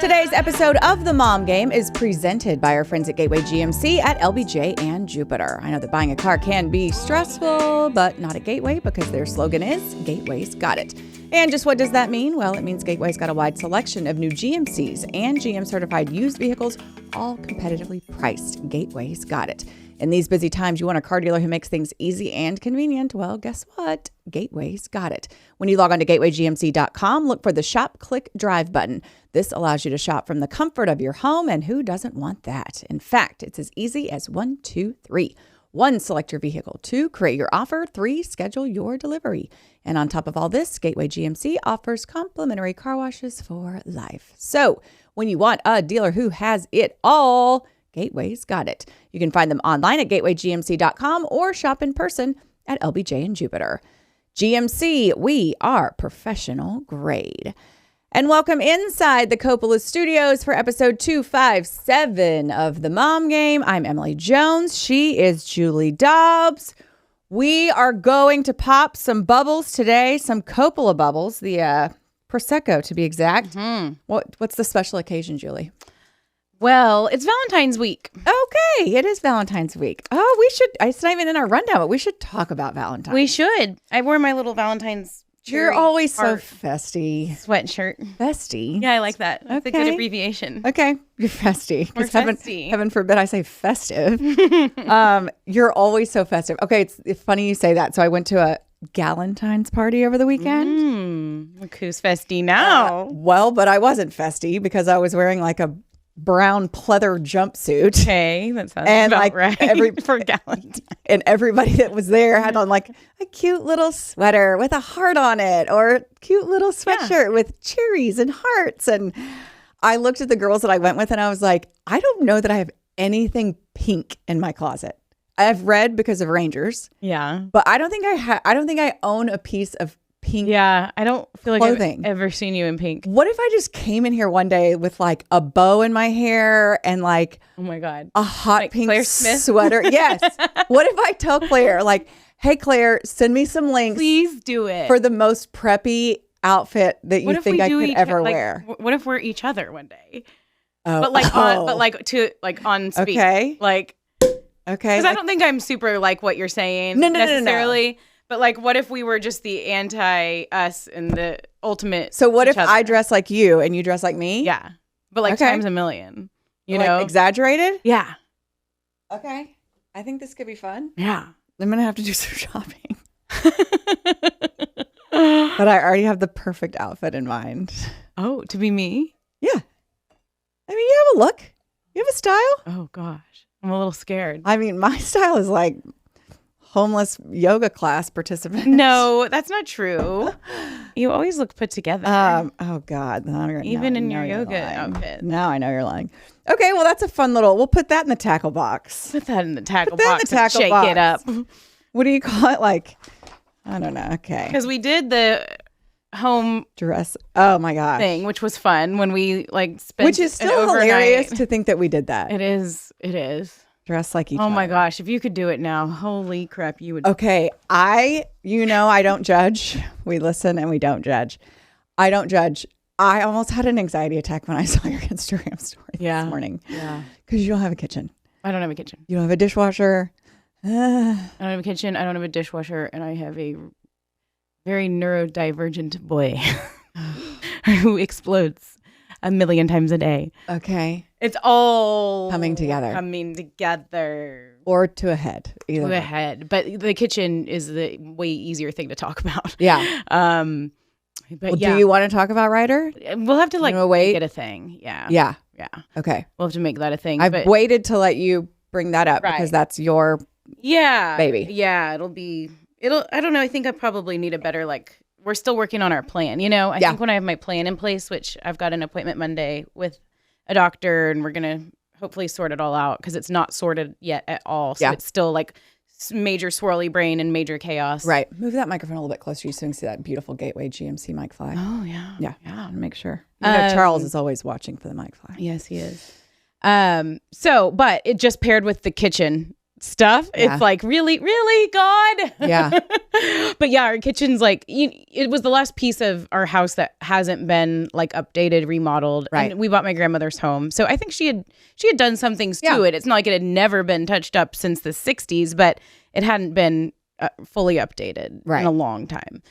Today's episode of The Mom Game is presented by our friends at Gateway GMC at LBJ and Jupiter. I know that buying a car can be stressful, but not at Gateway because their slogan is Gateway's Got It. And just what does that mean? Well, it means Gateway's got a wide selection of new GMCs and GM-certified used vehicles, all competitively priced. Gateway's got it. In these busy times, you want a car dealer who makes things easy and convenient. Well, guess what? Gateway's got it. When you log on to gatewaygmc.com, look for the Shop, Click, Drive button. This allows you to shop from the comfort of your home, and who doesn't want that? In fact, it's as easy as 1, 2, 3. 1, select your vehicle. 2, create your offer. 3, schedule your delivery. And on top of all this, Gateway GMC offers complimentary car washes for life. So when you want a dealer who has it all, Gateway's got it. You can find them online at gatewaygmc.com or shop in person at LBJ and Jupiter. GMC, we are professional grade. And welcome inside the Coppola Studios for episode 257 of The Mom Game. I'm Emily Jones. She is Julie Dobbs. We are going to pop some bubbles today, some Coppola bubbles, the Prosecco to be exact. Mm-hmm. What's the special occasion, Julie? Well, it's Valentine's week. Okay, it is Valentine's week. Oh, we should, it's not even in our rundown, but we should talk about Valentine's. We should. I wore my little Valentine's You're always so festy. Sweatshirt. Festy? Yeah, I like that. That's okay. a good abbreviation. Okay, you're festy. We're festy. Heaven forbid I say festive. You're always so festive. Okay, it's funny you say that. So I went to a Galentine's party over the weekend. Look who's festy now. Well, but I wasn't festy because I was wearing like a brown pleather jumpsuit. Okay, that sounds about right for Galentine. And everybody that was there had on like a cute little sweater with a heart on it or a cute little sweatshirt with cherries and hearts. And I looked at the girls that I went with and I was like, I don't know that I have anything pink in my closet. I have red because of Rangers. Yeah. But I don't think I own a piece of pink. Yeah, I don't feel like clothing. I've ever seen you in pink. What if I just came in here one day with like a bow in my hair and like, oh my God, a hot like pink Claire Smith? Sweater? Yes. What if I tell Claire like, hey Claire, send me some links. Please do it for the most preppy outfit that you think I could ever wear. What if we're each other one day? Oh, but on speed. Okay. Like, okay. Because I don't think I'm super like what you're saying necessarily. No. But like, what if we were just the anti-us and the ultimate? So what if I dress like you and you dress like me? Yeah, but like times a million. You know, exaggerated. Yeah. Okay, I think this could be fun. Yeah, I'm gonna have to do some shopping. But I already have the perfect outfit in mind. Oh, to be me? Yeah. I mean, you have a look. You have a style. Oh gosh, I'm a little scared. I mean, my style is like homeless yoga class participant. No, that's not true. You always look put together. Oh God. Even in your yoga outfit. Now I know you're lying. Okay, well that's a fun little, we'll put that in the tackle box. Put that in the tackle box and shake it up. What do you call it? Like, I don't know. Okay. Because we did the home dress. Oh my gosh. Thing, which was fun when we like spent Which is still hilarious to think that we did that. It is. Dress like each other. Oh my gosh, if you could do it now, holy crap, you would. Okay, I don't judge. We listen and we don't judge. I don't judge. I almost had an anxiety attack when I saw your Instagram story this morning. Yeah. Because you don't have a kitchen. I don't have a kitchen. You don't have a dishwasher. I don't have a kitchen. I don't have a dishwasher. And I have a very neurodivergent boy who explodes a million times a day. Okay. It's all coming together. Or to a head. Either to a head. But the kitchen is the way easier thing to talk about. Yeah. But do you want to talk about Ryder? We'll have to like make it a thing. Yeah. Yeah. Yeah. Okay. We'll have to make that a thing. I've waited to let you bring that up because that's your baby. Yeah. I don't know. I think I probably need a better we're still working on our plan. You know, I think when I have my plan in place, which I've got an appointment Monday with a doctor and we're going to hopefully sort it all out because it's not sorted yet at all. So it's still like major swirly brain and major chaos. Right. Move that microphone a little bit closer so you can see that beautiful Gateway GMC mic fly. Oh, yeah. Yeah. Yeah. Make sure. Charles is always watching for the mic fly. Yes, he is. But it just paired with the kitchen stuff. Yeah. It's like, really, God? Yeah. But yeah, our kitchen's like, it was the last piece of our house that hasn't been like updated, remodeled. Right. And we bought my grandmother's home. So I think she had done some things to it. It's not like it had never been touched up since the 60s, but it hadn't been fully updated in a long time.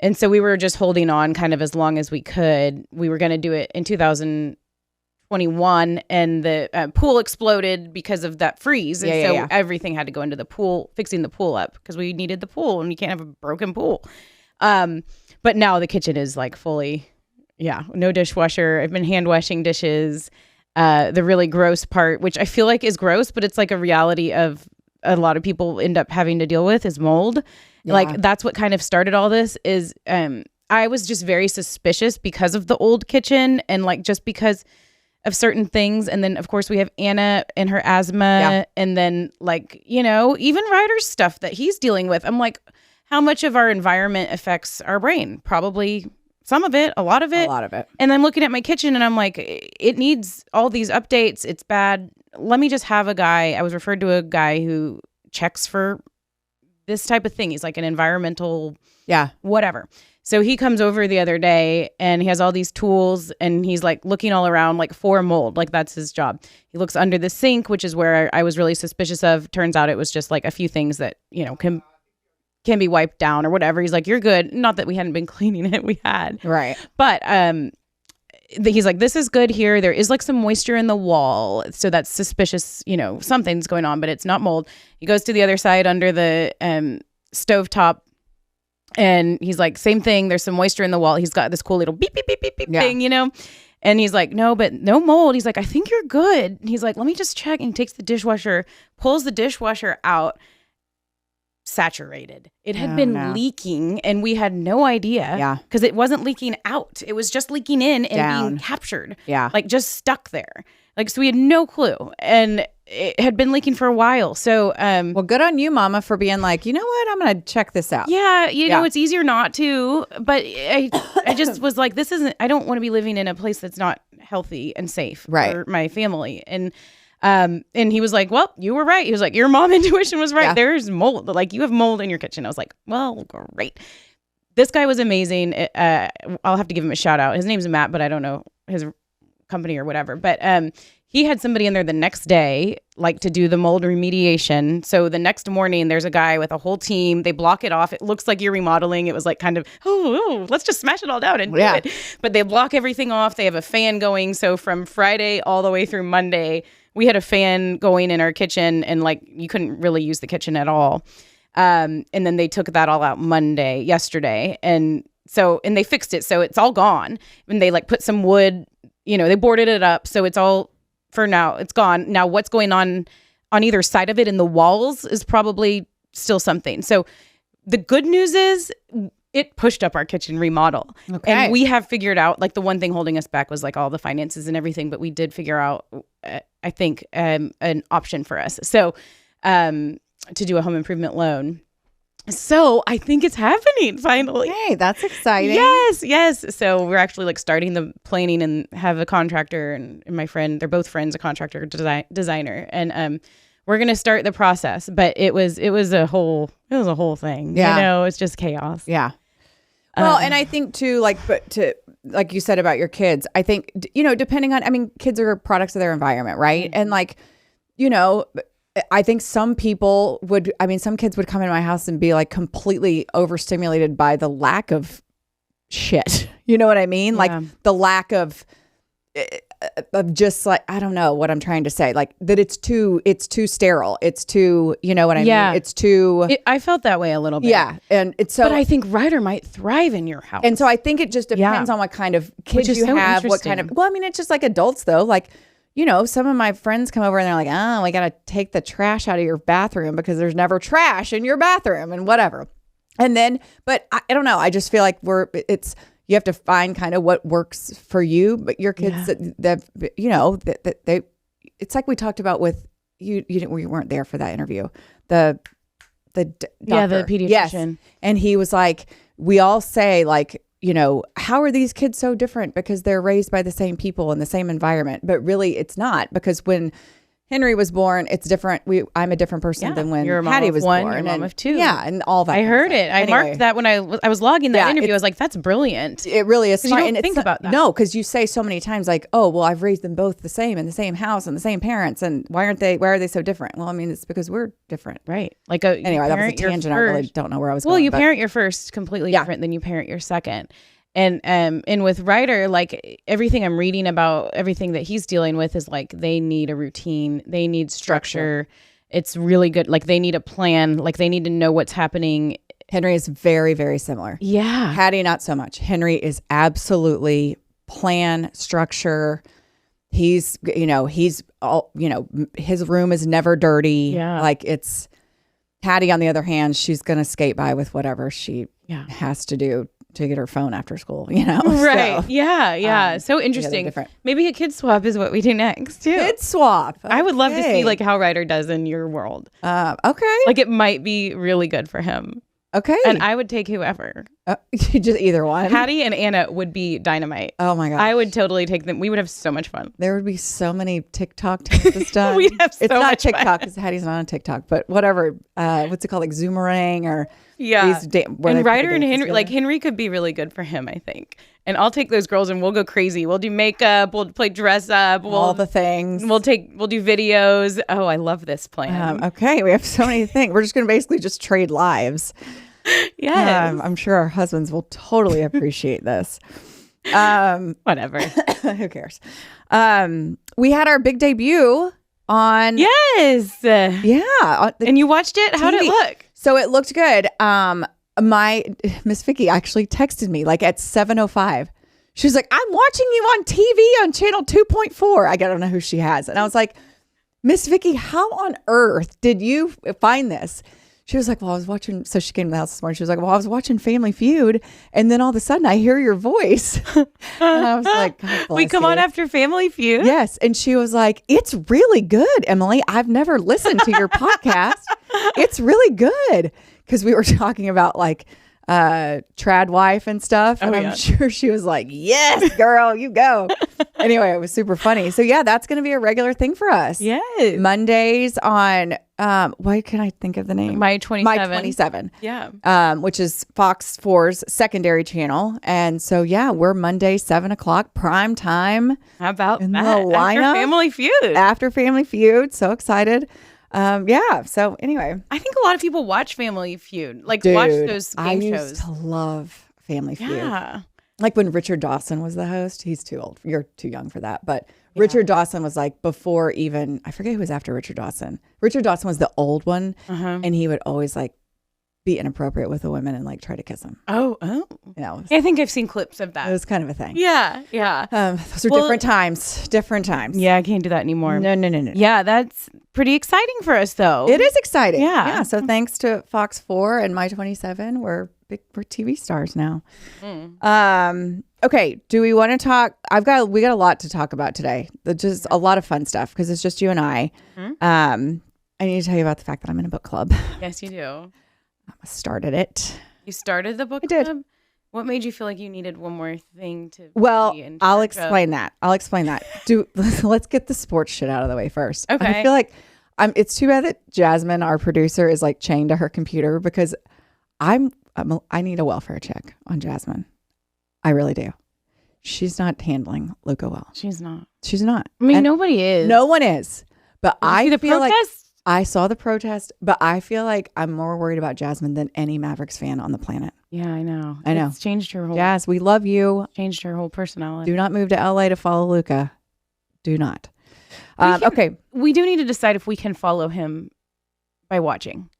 And so we were just holding on kind of as long as we could. We were going to do it in 2021, and the pool exploded because of that freeze. And so everything had to go into the pool, fixing the pool up, because we needed the pool, and you can't have a broken pool. But now the kitchen is like fully, no dishwasher. I've been hand washing dishes. The really gross part, which I feel like is gross, but it's like a reality of a lot of people end up having to deal with, is mold. Yeah. Like that's what kind of started all this is I was just very suspicious because of the old kitchen, and like just because of certain things. And then of course we have Anna and her asthma, and then like, even Ryder's stuff that he's dealing with. I'm like, how much of our environment affects our brain? Probably some of it, a lot of it. And I'm looking at my kitchen and I'm like, it needs all these updates. It's bad. Let me just have a guy. I was referred to a guy who checks for this type of thing. He's like an environmental, whatever. So he comes over the other day and he has all these tools and he's like looking all around like for mold. Like that's his job. He looks under the sink, which is where I was really suspicious of. Turns out it was just like a few things that, can be wiped down or whatever. He's like, you're good. Not that we hadn't been cleaning it. We had. Right. But he's like, this is good here. There is like some moisture in the wall. So that's suspicious, something's going on, but it's not mold. He goes to the other side under the stovetop. And he's like, same thing. There's some moisture in the wall. He's got this cool little beep, beep, beep, beep, beep thing, And he's like, no, but no mold. He's like, I think you're good. And he's like, let me just check. And he takes the dishwasher, pulls the dishwasher out, saturated. It had been leaking and we had no idea. Yeah. Because it wasn't leaking out. It was just leaking in and being captured. Yeah. Like just stuck there. Like, so we had no clue. And it had been leaking for a while. So, well, good on you, Mama, for being like, you know what? I'm going to check this out. Yeah. You know, it's easier not to, but I just was like, I don't want to be living in a place that's not healthy and safe for my family. And he was like, well, you were right. He was like, your mom intuition was right. Yeah. There's mold. Like you have mold in your kitchen. I was like, well, great. This guy was amazing. I'll have to give him a shout out. His name's Matt, but I don't know his company or whatever. But he had somebody in there the next day, like to do the mold remediation. So the next morning, there's a guy with a whole team. They block it off. It looks like you're remodeling. It was like kind of, let's just smash it all down and do it. But they block everything off. They have a fan going. So from Friday all the way through Monday, we had a fan going in our kitchen and like you couldn't really use the kitchen at all. And then they took that all out yesterday. And they fixed it. So it's all gone. And they like put some wood, they boarded it up. So it's all, for now, it's gone. Now what's going on either side of it in the walls is probably still something. So the good news is it pushed up our kitchen remodel. Okay. And we have figured out, like the one thing holding us back was like all the finances and everything, but we did figure out, I think, an option for us. So to do a home improvement loan. So I think it's happening finally. Hey, that's exciting. Yes. So we're actually like starting the planning and have a contractor and my friend, they're both friends, a contractor, designer. And we're going to start the process, but it was a whole thing. Yeah. It's just chaos. Yeah. Well, and I think too, like you said about your kids, I think, depending on, kids are products of their environment, right? Mm-hmm. And like, I think some people some kids would come in my house and be like completely overstimulated by the lack of shit. You know what I mean? Yeah. Like the lack of just like, I don't know what I'm trying to say. Like that it's too sterile. It's too, you know what I mean? It's too. I felt that way a little bit. Yeah. And it's so. But I think Ryder might thrive in your house. And so I think it just depends on what kind of kids you have, what kind of, it's just like adults though. Like, some of my friends come over and they're like, oh, we got to take the trash out of your bathroom because there's never trash in your bathroom and whatever. And then, but I don't know. I just feel like you have to find kind of what works for you. But your kids it's like we talked about with you weren't there for that interview. The doctor. Yeah, the pediatrician. Yes. And he was like, we all say like, how are these kids so different? Because they're raised by the same people in the same environment. But really, it's not, because when Henry was born. It's different. I'm a different person than when Hattie was born. You're a mom of two. Yeah, and all that. I heard it. I marked that when I was logging that interview. I was like, that's brilliant. It really is smart. You don't think about that. No, because you say so many times like, oh, well, I've raised them both the same in the same house and the same parents, and why are they so different? Well, I mean, it's because we're different, right? Like anyway, that was a tangent. I really don't know where I was going. Well, you parent your first completely different than you parent your second. And with Ryder, like everything I'm reading about everything that he's dealing with is like they need a routine, they need structure. It's really good. Like they need a plan, like they need to know what's happening. Henry is very, very similar. Yeah. Hattie, not so much. Henry is absolutely plan, structure. He's all, his room is never dirty. Yeah. Like it's Hattie, on the other hand, she's going to skate by with whatever she has to do to get her phone after school, Right. So, yeah. So interesting. Maybe a kid swap is what we do next too. Kid swap. Okay. I would love to see like how Ryder does in your world. Okay. Like it might be really good for him. Okay. And I would take whoever. Just either one. Hattie and Anna would be dynamite. Oh my God. I would totally take them. We would have so much fun. There would be so many TikTok dances done. We'd have so It's not much TikTok because Hattie's not on TikTok, but whatever. What's it called? Like Zoomerang or and Ryder and Henry, like Henry could be really good for him, I think. And I'll take those girls and we'll go crazy. We'll do makeup. We'll play dress up. All the things. We'll do videos. Oh, I love this plan. Okay. We have so many things. We're just going to basically just trade lives. Yes. I'm sure our husbands will totally appreciate this. Whatever. Who cares? We had our big debut on. Yes. Yeah. And you watched it? How did it look? So it looked good. My Miss Vicky actually texted me like at 7:05. She was like, I'm watching you on TV on channel 2.4. I don't know who she has. And I was like, Miss Vicky, how on earth did you find this? She was like, well, I was watching. So she came to the house this morning. She was like, well, I was watching Family Feud. And then all of a sudden I hear your voice. And I was like, God bless we come you. on after Family Feud? Yes. And she was like, it's really good, Emily. I've never listened to your podcast. It's really good. Because we were talking about like trad wife and stuff. And I'm sure she was like, yes, girl, you go. Anyway, it was super funny. So yeah, that's going to be a regular thing for us. Yes. Mondays on, why can I think of the name? My 27. My 27. Yeah. Which is Fox 4's secondary channel. And so yeah, we're Monday, 7:00 prime time. How about in that? the lineup? After Family Feud. After Family Feud. So excited. Yeah. So anyway, I think a lot of people watch Family Feud, like dude, watch those game I shows. used to love Family Feud. Yeah. Like when Richard Dawson was the host. He's too old. You're too young for that. But Richard Dawson was like before even, I forget who was after Richard Dawson. Richard Dawson was the old one. And he would always like be inappropriate with the women and like try to kiss them. Oh. I think I've seen clips of that. It was kind of a thing. Yeah. Those are different times. Yeah, I can't do that anymore. No. Yeah, that's pretty exciting for us though. It is exciting. Yeah. So thanks to Fox 4 and My 27, we're TV stars now. Okay. Do we want to talk? We got a lot to talk about today. Just a lot of fun stuff because it's just you and I. I need to tell you about the fact that I'm in a book club. Yes, you do. I started it. You started the book club? I did. What made you feel like you needed one more thing to I'll explain that. Let's get the sports shit out of the way first. Okay. I feel like it's too bad that Jasmine, our producer, is like chained to her computer because I need a welfare check on Jasmine. I really do. She's not handling Luka well. She's not. I mean, nobody is. No one is. But I feel like protest? I saw the protest, but I feel like I'm more worried about Jasmine than any Mavericks fan on the planet. Yeah, I know. It's changed her whole. Jazz, we love you. Changed her whole personality. Do not move to LA to follow Luka. Do not. Okay. We do need to decide if we can follow him by watching.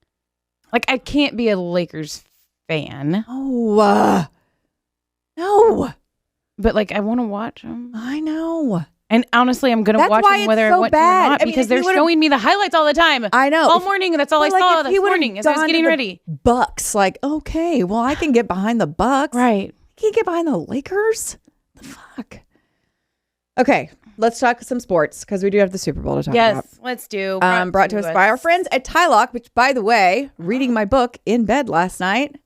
Like, I can't be a Lakers fan. Oh, no. But like, I want to watch him. I know. And honestly, I'm going to watch them whether I want to or not because they're showing me the highlights all the time. I know. All morning. That's all I saw this morning as I was getting ready. Bucks. Like, okay, well, I can get behind the Bucks. Right. I can't get behind the Lakers? The fuck? Okay, let's talk some sports because we do have the Super Bowl to talk about. Yes, let's do. Brought to us by our friends at Tylock, which, by the way, reading my book in bed last night.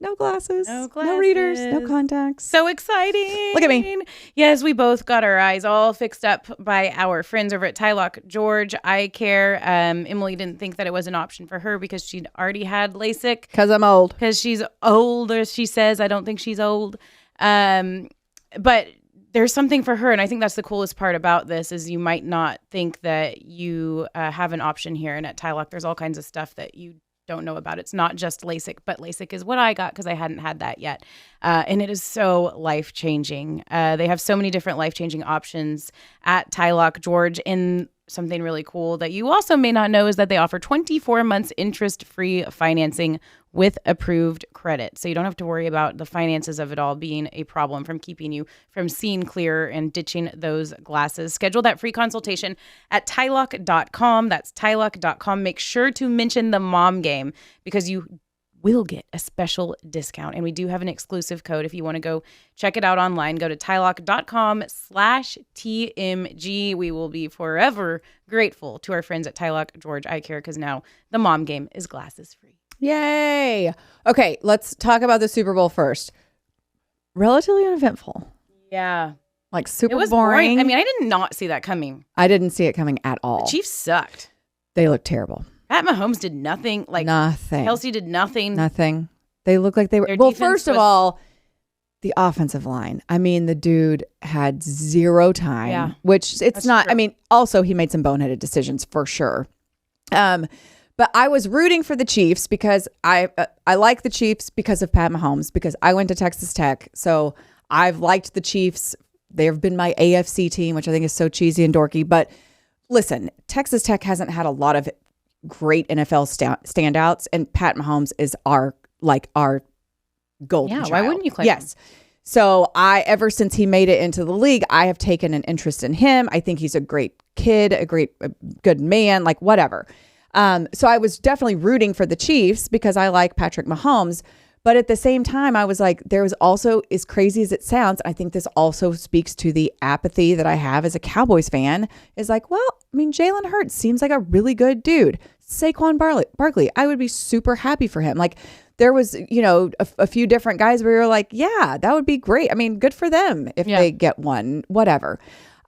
No glasses. No glasses. No readers. No contacts. So exciting. Look at me. Yes, we both got our eyes all fixed up by our friends over at Tylock, George, Eyecare. Emily didn't think that it was an option for her because she'd already had LASIK. Because I'm old. Because she's old, as she says. I don't think she's old. But there's something for her. And I think that's the coolest part about this is you might not think that you have an option here. And at Tylock, there's all kinds of stuff that you don't know about. It's not just LASIK, but LASIK is what I got because I hadn't had that yet. And it is so life-changing. They have so many different life-changing options at Tylock, George. And something really cool that you also may not know is that they offer 24 months interest-free financing with approved credit. So you don't have to worry about the finances of it all being a problem from keeping you from seeing clear and ditching those glasses. Schedule that free consultation at tylock.com. That's tylock.com. Make sure to mention the mom game because you will get a special discount. And we do have an exclusive code if you want to go check it out online. Go to tylock.com/TMG. We will be forever grateful to our friends at Tylock, George, Eyecare, because now the mom game is glasses free. Yay. Okay, let's talk about the Super Bowl first. Relatively uneventful. Yeah. Like super It was boring. I mean, I did not see that coming. I didn't see it coming at all. The Chiefs sucked. They look terrible. Pat Mahomes did nothing. Like Nothing. Kelsey did nothing. Nothing. They look like they were. Their Well, defense first of was- all, the offensive line. I mean, the dude had zero time, Yeah. which it's That's not. true. I mean, also he made some boneheaded decisions for sure. But I was rooting for the Chiefs because I like the Chiefs because of Pat Mahomes because I went to Texas Tech, so I've liked the Chiefs. They've been my AFC team, which I think is so cheesy and dorky. But listen, Texas Tech hasn't had a lot of great NFL standouts, and Pat Mahomes is our golden child. Why wouldn't you claim him? Yes. So ever since he made it into the league, I have taken an interest in him. I think he's a great kid, a good man, like whatever. So I was definitely rooting for the Chiefs because I like Patrick Mahomes. But at the same time, I was like, there was also, as crazy as it sounds, I think this also speaks to the apathy that I have as a Cowboys fan, is like, well, I mean, Jalen Hurts seems like a really good dude. Saquon Barkley, I would be super happy for him. Like there was, a few different guys where you're like, yeah, that would be great. I mean, good for them if they get one, whatever.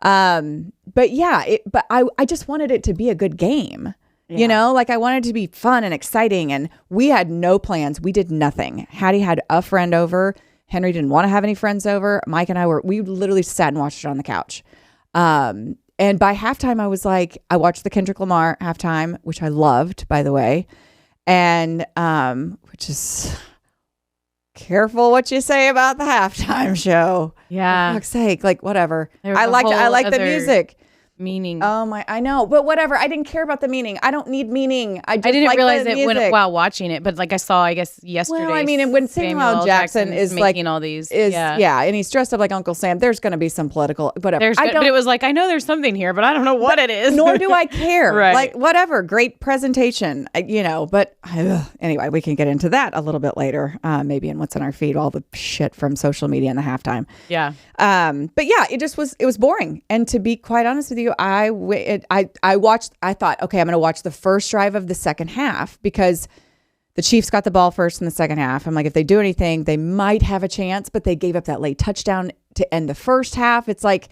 But yeah, but I just wanted it to be a good game. Yeah. Like I wanted it to be fun and exciting, and we had no plans. We did nothing. Hattie had a friend over. Henry didn't want to have any friends over. Mike and we literally sat and watched it on the couch. And by halftime, I was like, I watched the Kendrick Lamar halftime, which I loved, by the way. And which is careful what you say about the halftime show. Yeah. For fuck's sake, like whatever. I a liked whole the music. Meaning. Oh my, I know, but whatever. I didn't care about the meaning. I don't need meaning. I didn't realize it while watching it, but like I saw, I guess yesterday. Well, I mean, and when Samuel L. Jackson is making like all these, and he's dressed up like Uncle Sam. There's going to be some political, whatever. But it was like I know there's something here, but I don't know what it is. Nor do I care. Right. Like whatever, great presentation, But anyway, we can get into that a little bit later, maybe in what's in our feed, all the shit from social media in the halftime. Yeah. But yeah, it was boring. And to be quite honest with you, I thought, okay, I'm going to watch the first drive of the second half because the Chiefs got the ball first in the second half. I'm like, if they do anything, they might have a chance, but they gave up that late touchdown to end the first half. It's like,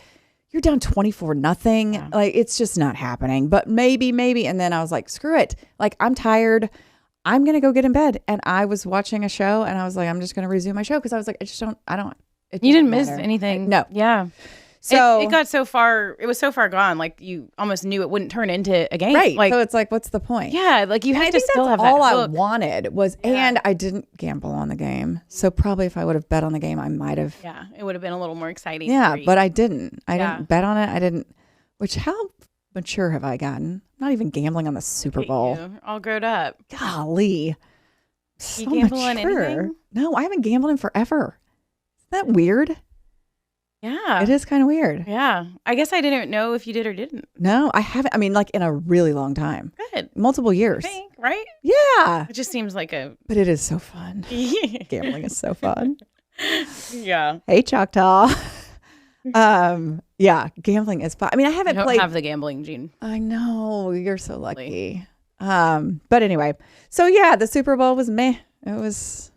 you're down 24-0. Yeah. Like, it's just not happening, but maybe. And then I was like, screw it. Like, I'm tired. I'm going to go get in bed. And I was watching a show and I was like, I'm just going to resume my show. Cause I was like, you didn't miss anything. No. Yeah. So it got so far. It was so far gone. Like you almost knew it wouldn't turn into a game. Right. Like, so it's like, what's the point? Yeah. Like you have to still have that all hook. I wanted was, and I didn't gamble on the game. So probably if I would have bet on the game, I might have. Yeah. It would have been a little more exciting. Yeah. But I didn't. I didn't bet on it. Which how mature have I gotten? I'm not even gambling on the Super Bowl. All grown up. Golly. So you gamble on mature. anything? No, I haven't gambled in forever. Isn't that weird? Yeah. It is kind of weird. Yeah. I guess I didn't know if you did or didn't. No, I haven't. I mean, like in a really long time. Good. Multiple years. I think, right? Yeah. It just seems like a... But it is so fun. Gambling is so fun. Yeah. Hey, Choctaw. Yeah, gambling is fun. I mean, I haven't played. I don't have the gambling gene. I know. You're so lucky. But anyway. So yeah, the Super Bowl was meh. It was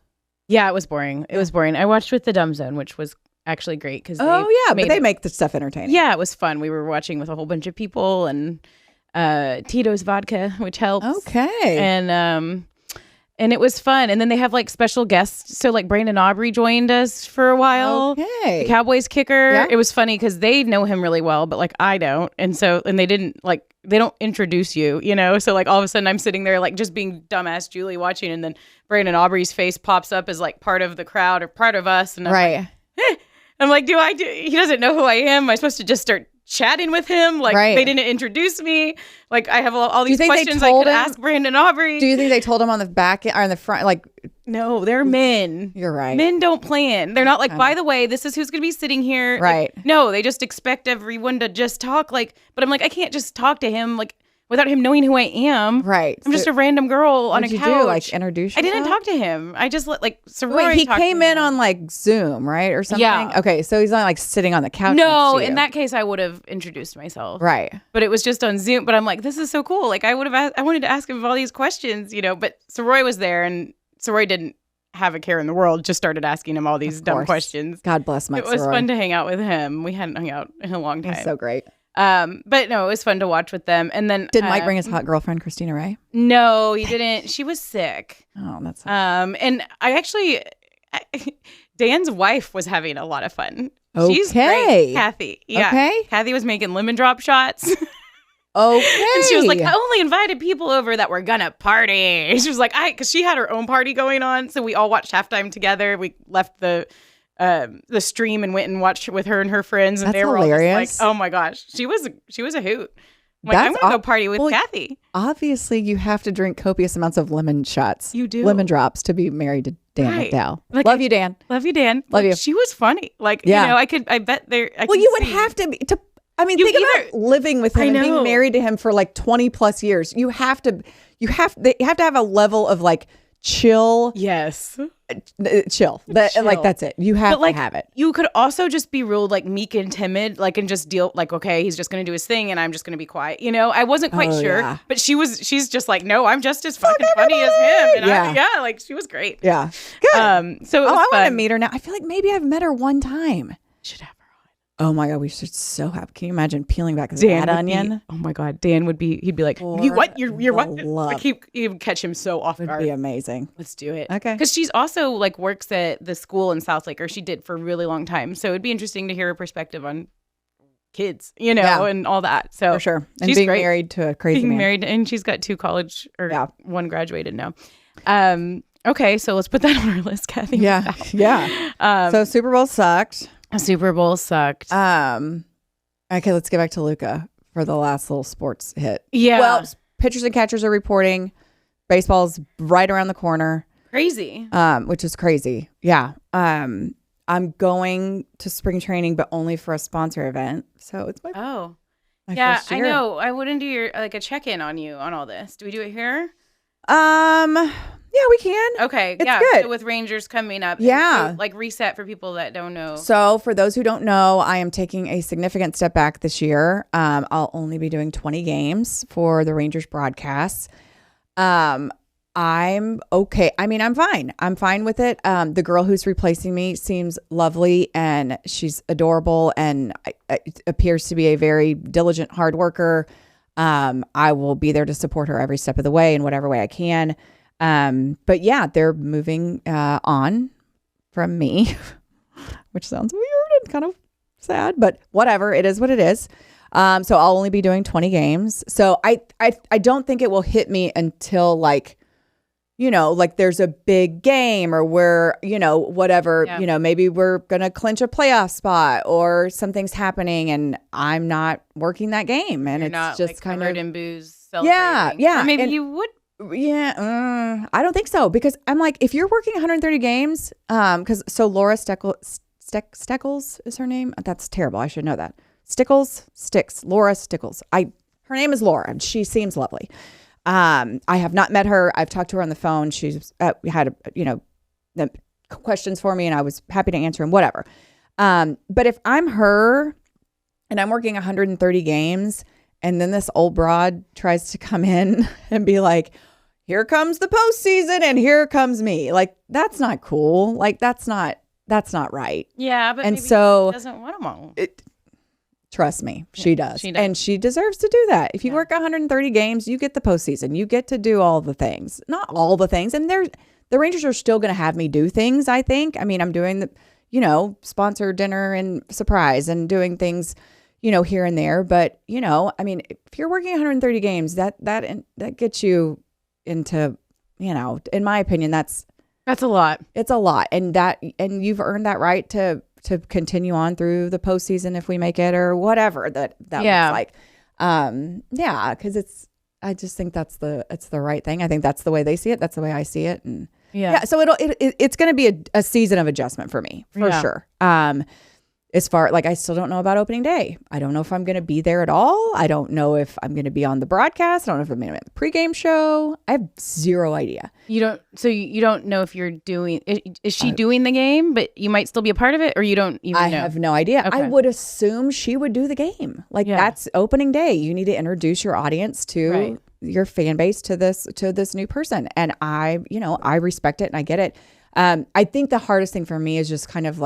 Yeah, it was boring. It was boring. I watched with the Dumb Zone, which was actually great because but they make the stuff entertaining. Yeah, it was fun. We were watching with a whole bunch of people and Tito's vodka, which helps. Okay. And it was fun. And then they have like special guests. So like Brandon Audrie joined us for a while. Okay. The Cowboys kicker. Yeah. It was funny because they know him really well, but like I don't. And they didn't like, they don't introduce you, you know? So like all of a sudden I'm sitting there like just being dumbass Julie watching, and then Brandon Audrie's face pops up as like part of the crowd or part of us. And I'm like, I'm like, he doesn't know who I am. Am I supposed to just start chatting with him? Like they didn't introduce me. Like I have all these questions I could ask Brandon Audrie. Do you think they told him on the back or on the front? Like, no, they're men. You're right. Men don't plan. They're not like, by the way, this is who's going to be sitting here. Right. Like, no, they just expect everyone to just talk. Like, but I'm like, I can't just talk to him like without him knowing who I am. Right. I'm just a random girl on a couch. Do? Like introduce yourself? I didn't talk to him. I just let like Sorority. Wait, he came in on like Zoom, right, or something. Yeah. Okay, so he's not like sitting on the couch. No, next to in you. that case, I would have introduced myself. Right. But it was just on Zoom. But I'm like, this is so cool. Like I wanted to ask him all these questions, you know. But Soroy was there, and Soroy didn't have a care in the world. Just started asking him all these dumb questions. God bless Mike. It was Soroy. fun to hang out with him. We hadn't hung out in a long time. He's so great. But no, it was fun to watch with them. And then did Mike bring his hot girlfriend Christina Ray? No, he didn't. She was sick. Oh, that's and I actually Dan's wife was having a lot of fun. Okay. She's great, Kathy. Yeah. Okay. Kathy was making lemon drop shots. Okay. And she was like, I only invited people over that were gonna party. She was like, because she had her own party going on, so we all watched halftime together. We left the stream and went and watched with her and her friends, and That's they were hilarious. all just like, "Oh my gosh, she was a hoot." I'm like, I'm gonna go party with Kathy. Obviously, you have to drink copious amounts of lemon shots. You do. Lemon drops to be married to Dan McDowell. Like, love you, Dan. Love you, Dan. Love you. She was funny. Like, you know, I bet there. Well, you would have to be think about living with him and being married to him for like 20 plus years. You have to have a level of like chill. Yes. Chill. Like that's it. You have to have it. You could also just be real like meek and timid, like, and just deal like, okay, he's just gonna do his thing and I'm just gonna be quiet. You know, I wasn't quite sure, but she's just like, no, I'm just as fucking funny as him. And like she was great. Yeah. Good. So I want to meet her now. I feel like maybe I've met her one time. Should have. Oh my God, we should so have. Can you imagine peeling back that onion? Oh my God, Dan he'd be like, you what? You're what? Like he would catch him so off guard. Would be amazing. Let's do it. Okay. Because she's also like works at the school in South Lake, or she did for a really long time. So it'd be interesting to hear her perspective on kids, you know, and all that. So for sure. And she's being great. married to a crazy man. Married, and she's got 2 college one graduated now. Okay, so let's put that on our list, Kathy. Yeah. Yeah. So Super Bowl sucked. Super Bowl sucked. Okay, let's get back to Luka for the last little sports hit. Yeah. Well, pitchers and catchers are reporting baseball's right around the corner. Crazy. Which is crazy. Yeah. I'm going to spring training, but only for a sponsor event. So it's my first year. I know. I wouldn't do a check-in on you on all this. Do we do it here? Yeah, we can. Okay. It's good. So with Rangers coming up. Yeah. So, like reset for people that don't know. So for those who don't know, I am taking a significant step back this year. I'll only be doing 20 games for the Rangers broadcasts. I'm okay. I mean, I'm fine. I'm fine with it. The girl who's replacing me seems lovely and she's adorable and appears to be a very diligent, hard worker. I will be there to support her every step of the way in whatever way I can. But yeah, they're moving on from me, which sounds weird and kind of sad, but whatever. It is what it is. So I'll only be doing 20 games. So I don't think it will hit me until like, you know, like there's a big game or we're, you know, whatever, you know, maybe we're going to clinch a playoff spot or something's happening and I'm not working that game. And you're it's not, just like, kind covered of in booze celebrating. Yeah. Or maybe you would. Yeah. I don't think so because I'm like, if you're working 130 games, so Laura Steckles is her name. That's terrible. I should know that. Laura Stickles. Her name is Laura and she seems lovely. I have not met her. I've talked to her on the phone. She's had, the questions for me and I was happy to answer them, whatever. But if I'm her and I'm working 130 games and then this old broad tries to come in and be like, here comes the postseason and here comes me. Like, that's not cool. Like, that's not right. Yeah, but and maybe so she doesn't want them all. Trust me, she does. She does. And she deserves to do that. If you work 130 games, you get the postseason. You get to do all the things. Not all the things. And the Rangers are still going to have me do things, I think. I mean, I'm doing the, sponsor dinner and surprise and doing things, here and there. But, I mean, if you're working 130 games, that gets you into, in my opinion, that's a lot. It's a lot. And you've earned that right to continue on through the postseason if we make it or whatever that looks like. Because I just think it's the right thing. I think that's the way they see it. That's the way I see it. And so it's going to be a season of adjustment for me for sure. As far I still don't know about opening day. I don't know if I'm going to be there at all. I don't know if I'm going to be on the broadcast. I don't know if I'm going to be at the pregame show. I have zero idea. You don't know if you're doing, is she doing the game, but you might still be a part of it, or you don't even know? I have no idea. Okay. I would assume she would do the game. That's opening day. You need to introduce your audience to your fan base to this new person. And I respect it and I get it. I think the hardest thing for me is just kind of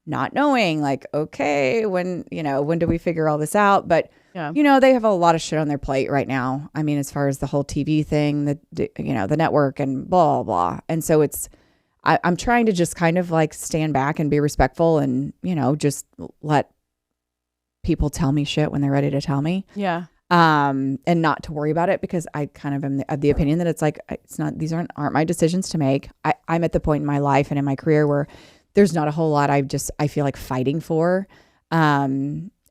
not knowing okay, when do we figure all this out? But they have a lot of shit on their plate right now. I mean, as far as the whole TV thing, the network and blah, blah. And so I'm trying to just kind of stand back and be respectful and, just let people tell me shit when they're ready to tell me. Yeah. And not to worry about it, because I kind of am of the opinion that it's not, these aren't my decisions to make. I'm at the point in my life and in my career where there's not a whole lot I feel like fighting for.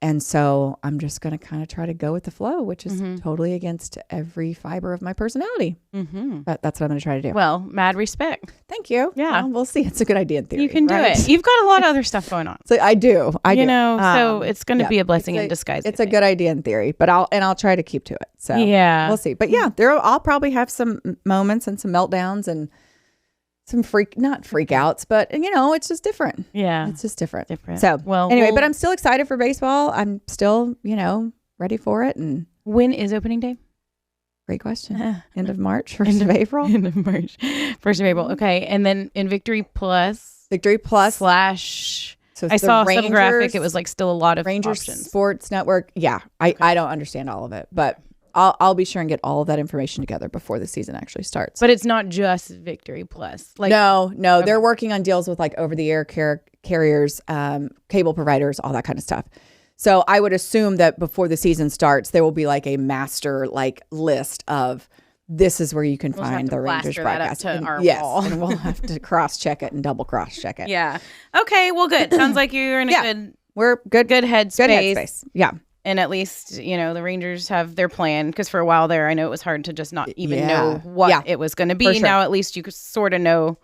And so I'm just going to kind of try to go with the flow, which is totally against every fiber of my personality. But that's what I'm going to try to do. Well, mad respect. Thank you. Yeah. Well, we'll see. It's a good idea in theory. You can do it. You've got a lot of other stuff going on. So I do. So it's going to be a blessing in disguise. It's a good idea in theory, but I'll try to keep to it. So we'll see. But I'll probably have some moments and some meltdowns and some not freakouts, but it's just different. Yeah. It's just different. So but I'm still excited for baseball. I'm still, ready for it. And when is opening day? Great question. End of March, 1st of April. End of March, 1st of April. Okay. And then in Victory Plus / so I saw some graphic. It was still a lot of Rangers options. Sports Network. Yeah. I don't understand all of it, but I'll be sure and get all of that information together before the season actually starts. But it's not just Victory Plus. No, okay. They're working on deals with over-the-air carriers, cable providers, all that kind of stuff. So I would assume that before the season starts, there will be a master list of this is where you can find the Rangers broadcast. And we'll have to cross-check it and double cross-check it. Yeah. Okay. Well, good. Sounds like you're in a good headspace. Good headspace. Yeah. And at least, the Rangers have their plan, because for a while there, I know it was hard to just not even know what it was going to be. Sure. Now, at least you could sort of know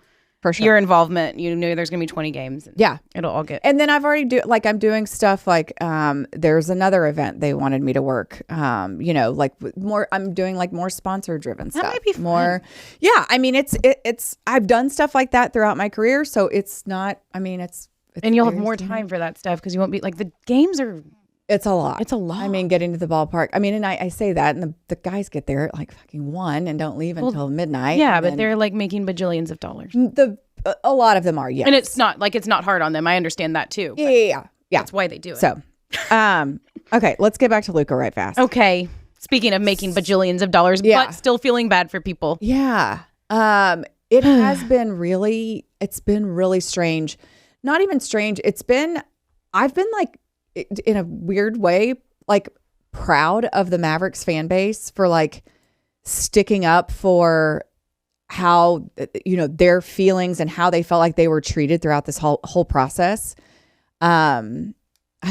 your involvement. You know there's going to be 20 games. Yeah. It'll all get. And then I've already I'm doing stuff there's another event they wanted me to work, more, I'm doing more sponsor driven stuff. That might be fun. More. Yeah. I mean, it's, I've done stuff like that throughout my career. So it's not, it's and you'll have more time for that stuff, because you won't be the games are. It's a lot. It's a lot. I mean, getting to the ballpark. I mean, and I say that, and the guys get there at fucking 1 and don't leave until midnight. Yeah, but they're making bajillions of dollars. A lot of them are, yes. And it's not hard on them. I understand that too. Yeah. That's why they do it. So, okay, let's get back to Luka right fast. Okay. Speaking of making bajillions of dollars, but still feeling bad for people. Yeah. It has been really strange. Not even strange. I've been in a weird way, proud of the Mavericks fan base for sticking up for how, their feelings and how they felt like they were treated throughout this whole process. I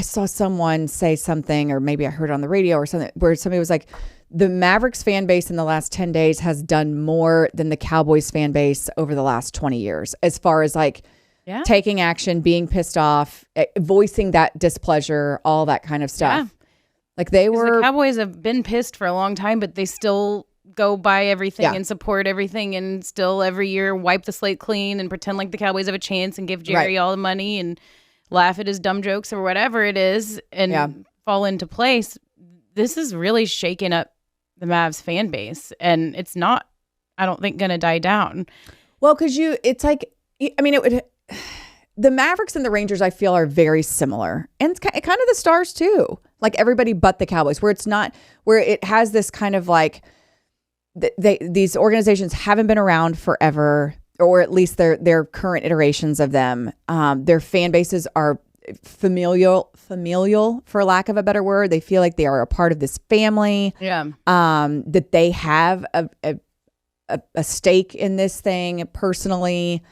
saw someone say something, or maybe I heard it on the radio or something, where somebody was like, the Mavericks fan base in the last 10 days has done more than the Cowboys fan base over the last 20 years, as far as taking action, being pissed off, voicing that displeasure, all that kind of stuff. Yeah. The Cowboys have been pissed for a long time, but they still go buy everything and support everything, and still every year wipe the slate clean and pretend like the Cowboys have a chance and give Jerry all the money and laugh at his dumb jokes or whatever it is and fall into place. This is really shaking up the Mavs fan base, and it's not I don't think, going to die down. Well, because it's like, I mean, the Mavericks and the Rangers, I feel, are very similar. And it's kind of the Stars too. Like everybody but the Cowboys, where it has this kind of like, these organizations haven't been around forever, or at least their current iterations of them. Their fan bases are familial, for lack of a better word. They feel like they are a part of this family. Yeah. That they have a stake in this thing personally,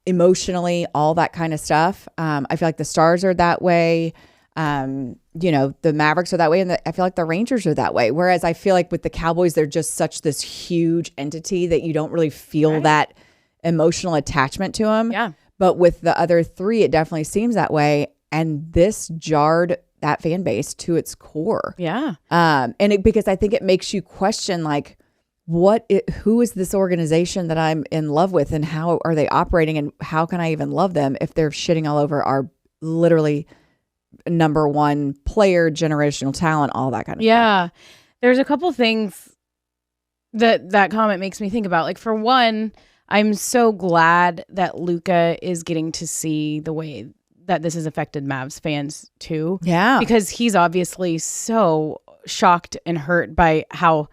emotionally, all that kind of stuff. I feel like the Stars are that way. The Mavericks are that way, and I feel like the Rangers are that way. Whereas I feel like with the Cowboys, they're just such this huge entity that you don't really feel that emotional attachment to them. Yeah. But with the other three, it definitely seems that way. And this jarred that fan base to its core. Yeah. Because I think it makes you question, like, who is this organization that I'm in love with, and how are they operating, and how can I even love them if they're shitting all over our literally number one player, generational talent, all that kind of stuff. Yeah. There's a couple things that comment makes me think about. Like, for one, I'm so glad that Luka is getting to see the way that this has affected Mavs fans too. Yeah. Because he's obviously so shocked and hurt by how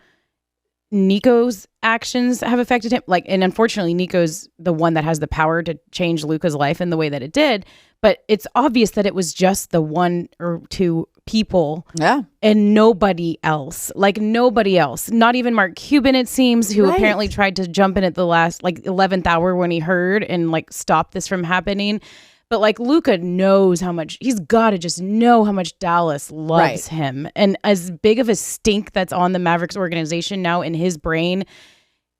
Nico's actions have affected him. Like, and unfortunately, Nico's the one that has the power to change Luka's life in the way that it did. But it's obvious that it was just the one or two people. Yeah. And nobody else. Like, nobody else. Not even Mark Cuban, it seems, who apparently tried to jump in at the last, 11th hour when he heard and, stop this from happening. But, Luka knows how much, he's got to just know how much Dallas loves him. And as big of a stink that's on the Mavericks organization now in his brain,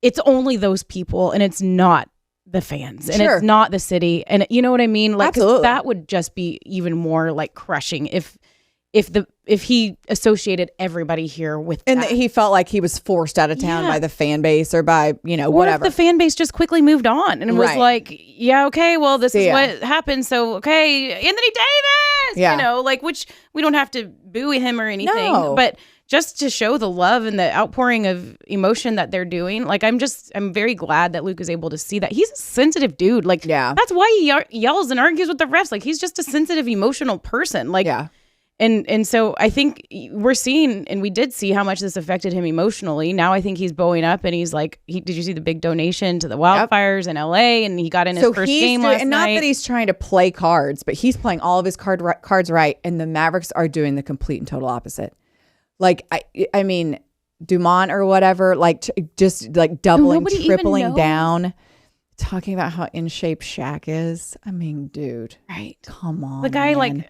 it's only those people, and it's not the fans, and it's not the city. And you know what I mean? Absolutely. That would just be even more crushing if he associated everybody here with and that. He felt like he was forced out of town by the fan base, or by, or whatever. if the fan base just quickly moved on and was like, yeah, okay, well, this is what happened. So, okay, Anthony Davis, which we don't have to boo him or anything, but just to show the love and the outpouring of emotion that they're doing. I'm very glad that Luke is able to see that. He's a sensitive dude. That's why he yells and argues with the refs. He's just a sensitive, emotional person. And so I think we're seeing, and we did see how much this affected him emotionally. Now I think he's bowing up, and he's did you see the big donation to the wildfires in LA? And he got in his first game last night. And not that he's trying to play cards, but he's playing all of his cards right. And the Mavericks are doing the complete and total opposite. I mean, Dumont or whatever, doubling, tripling down, talking about how in shape Shaq is. I mean, dude, come on, the guy, man.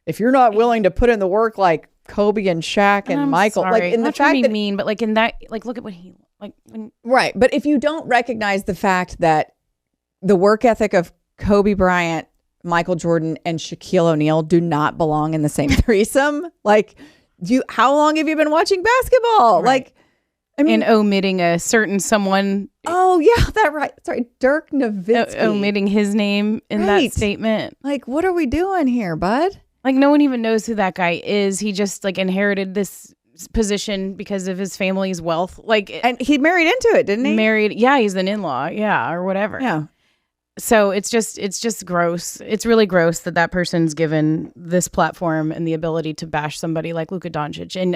If you're not willing to put in the work like Kobe and Shaq and Michael, in the fact that mean, but in that, look at what he right. But if you don't recognize the fact that the work ethic of Kobe Bryant, Michael Jordan, and Shaquille O'Neal do not belong in the same threesome, how long have you been watching basketball? Right. And omitting a certain someone. Oh yeah, that right. Sorry, Dirk Nowitzki. Omitting his name in that statement. What are we doing here, bud? No one even knows who that guy is. He just inherited this position because of his family's wealth. And he married into it, didn't he? Married, yeah. He's an in-law, yeah, or whatever. Yeah. So it's just gross. It's really gross that person's given this platform and the ability to bash somebody like Luka Doncic. And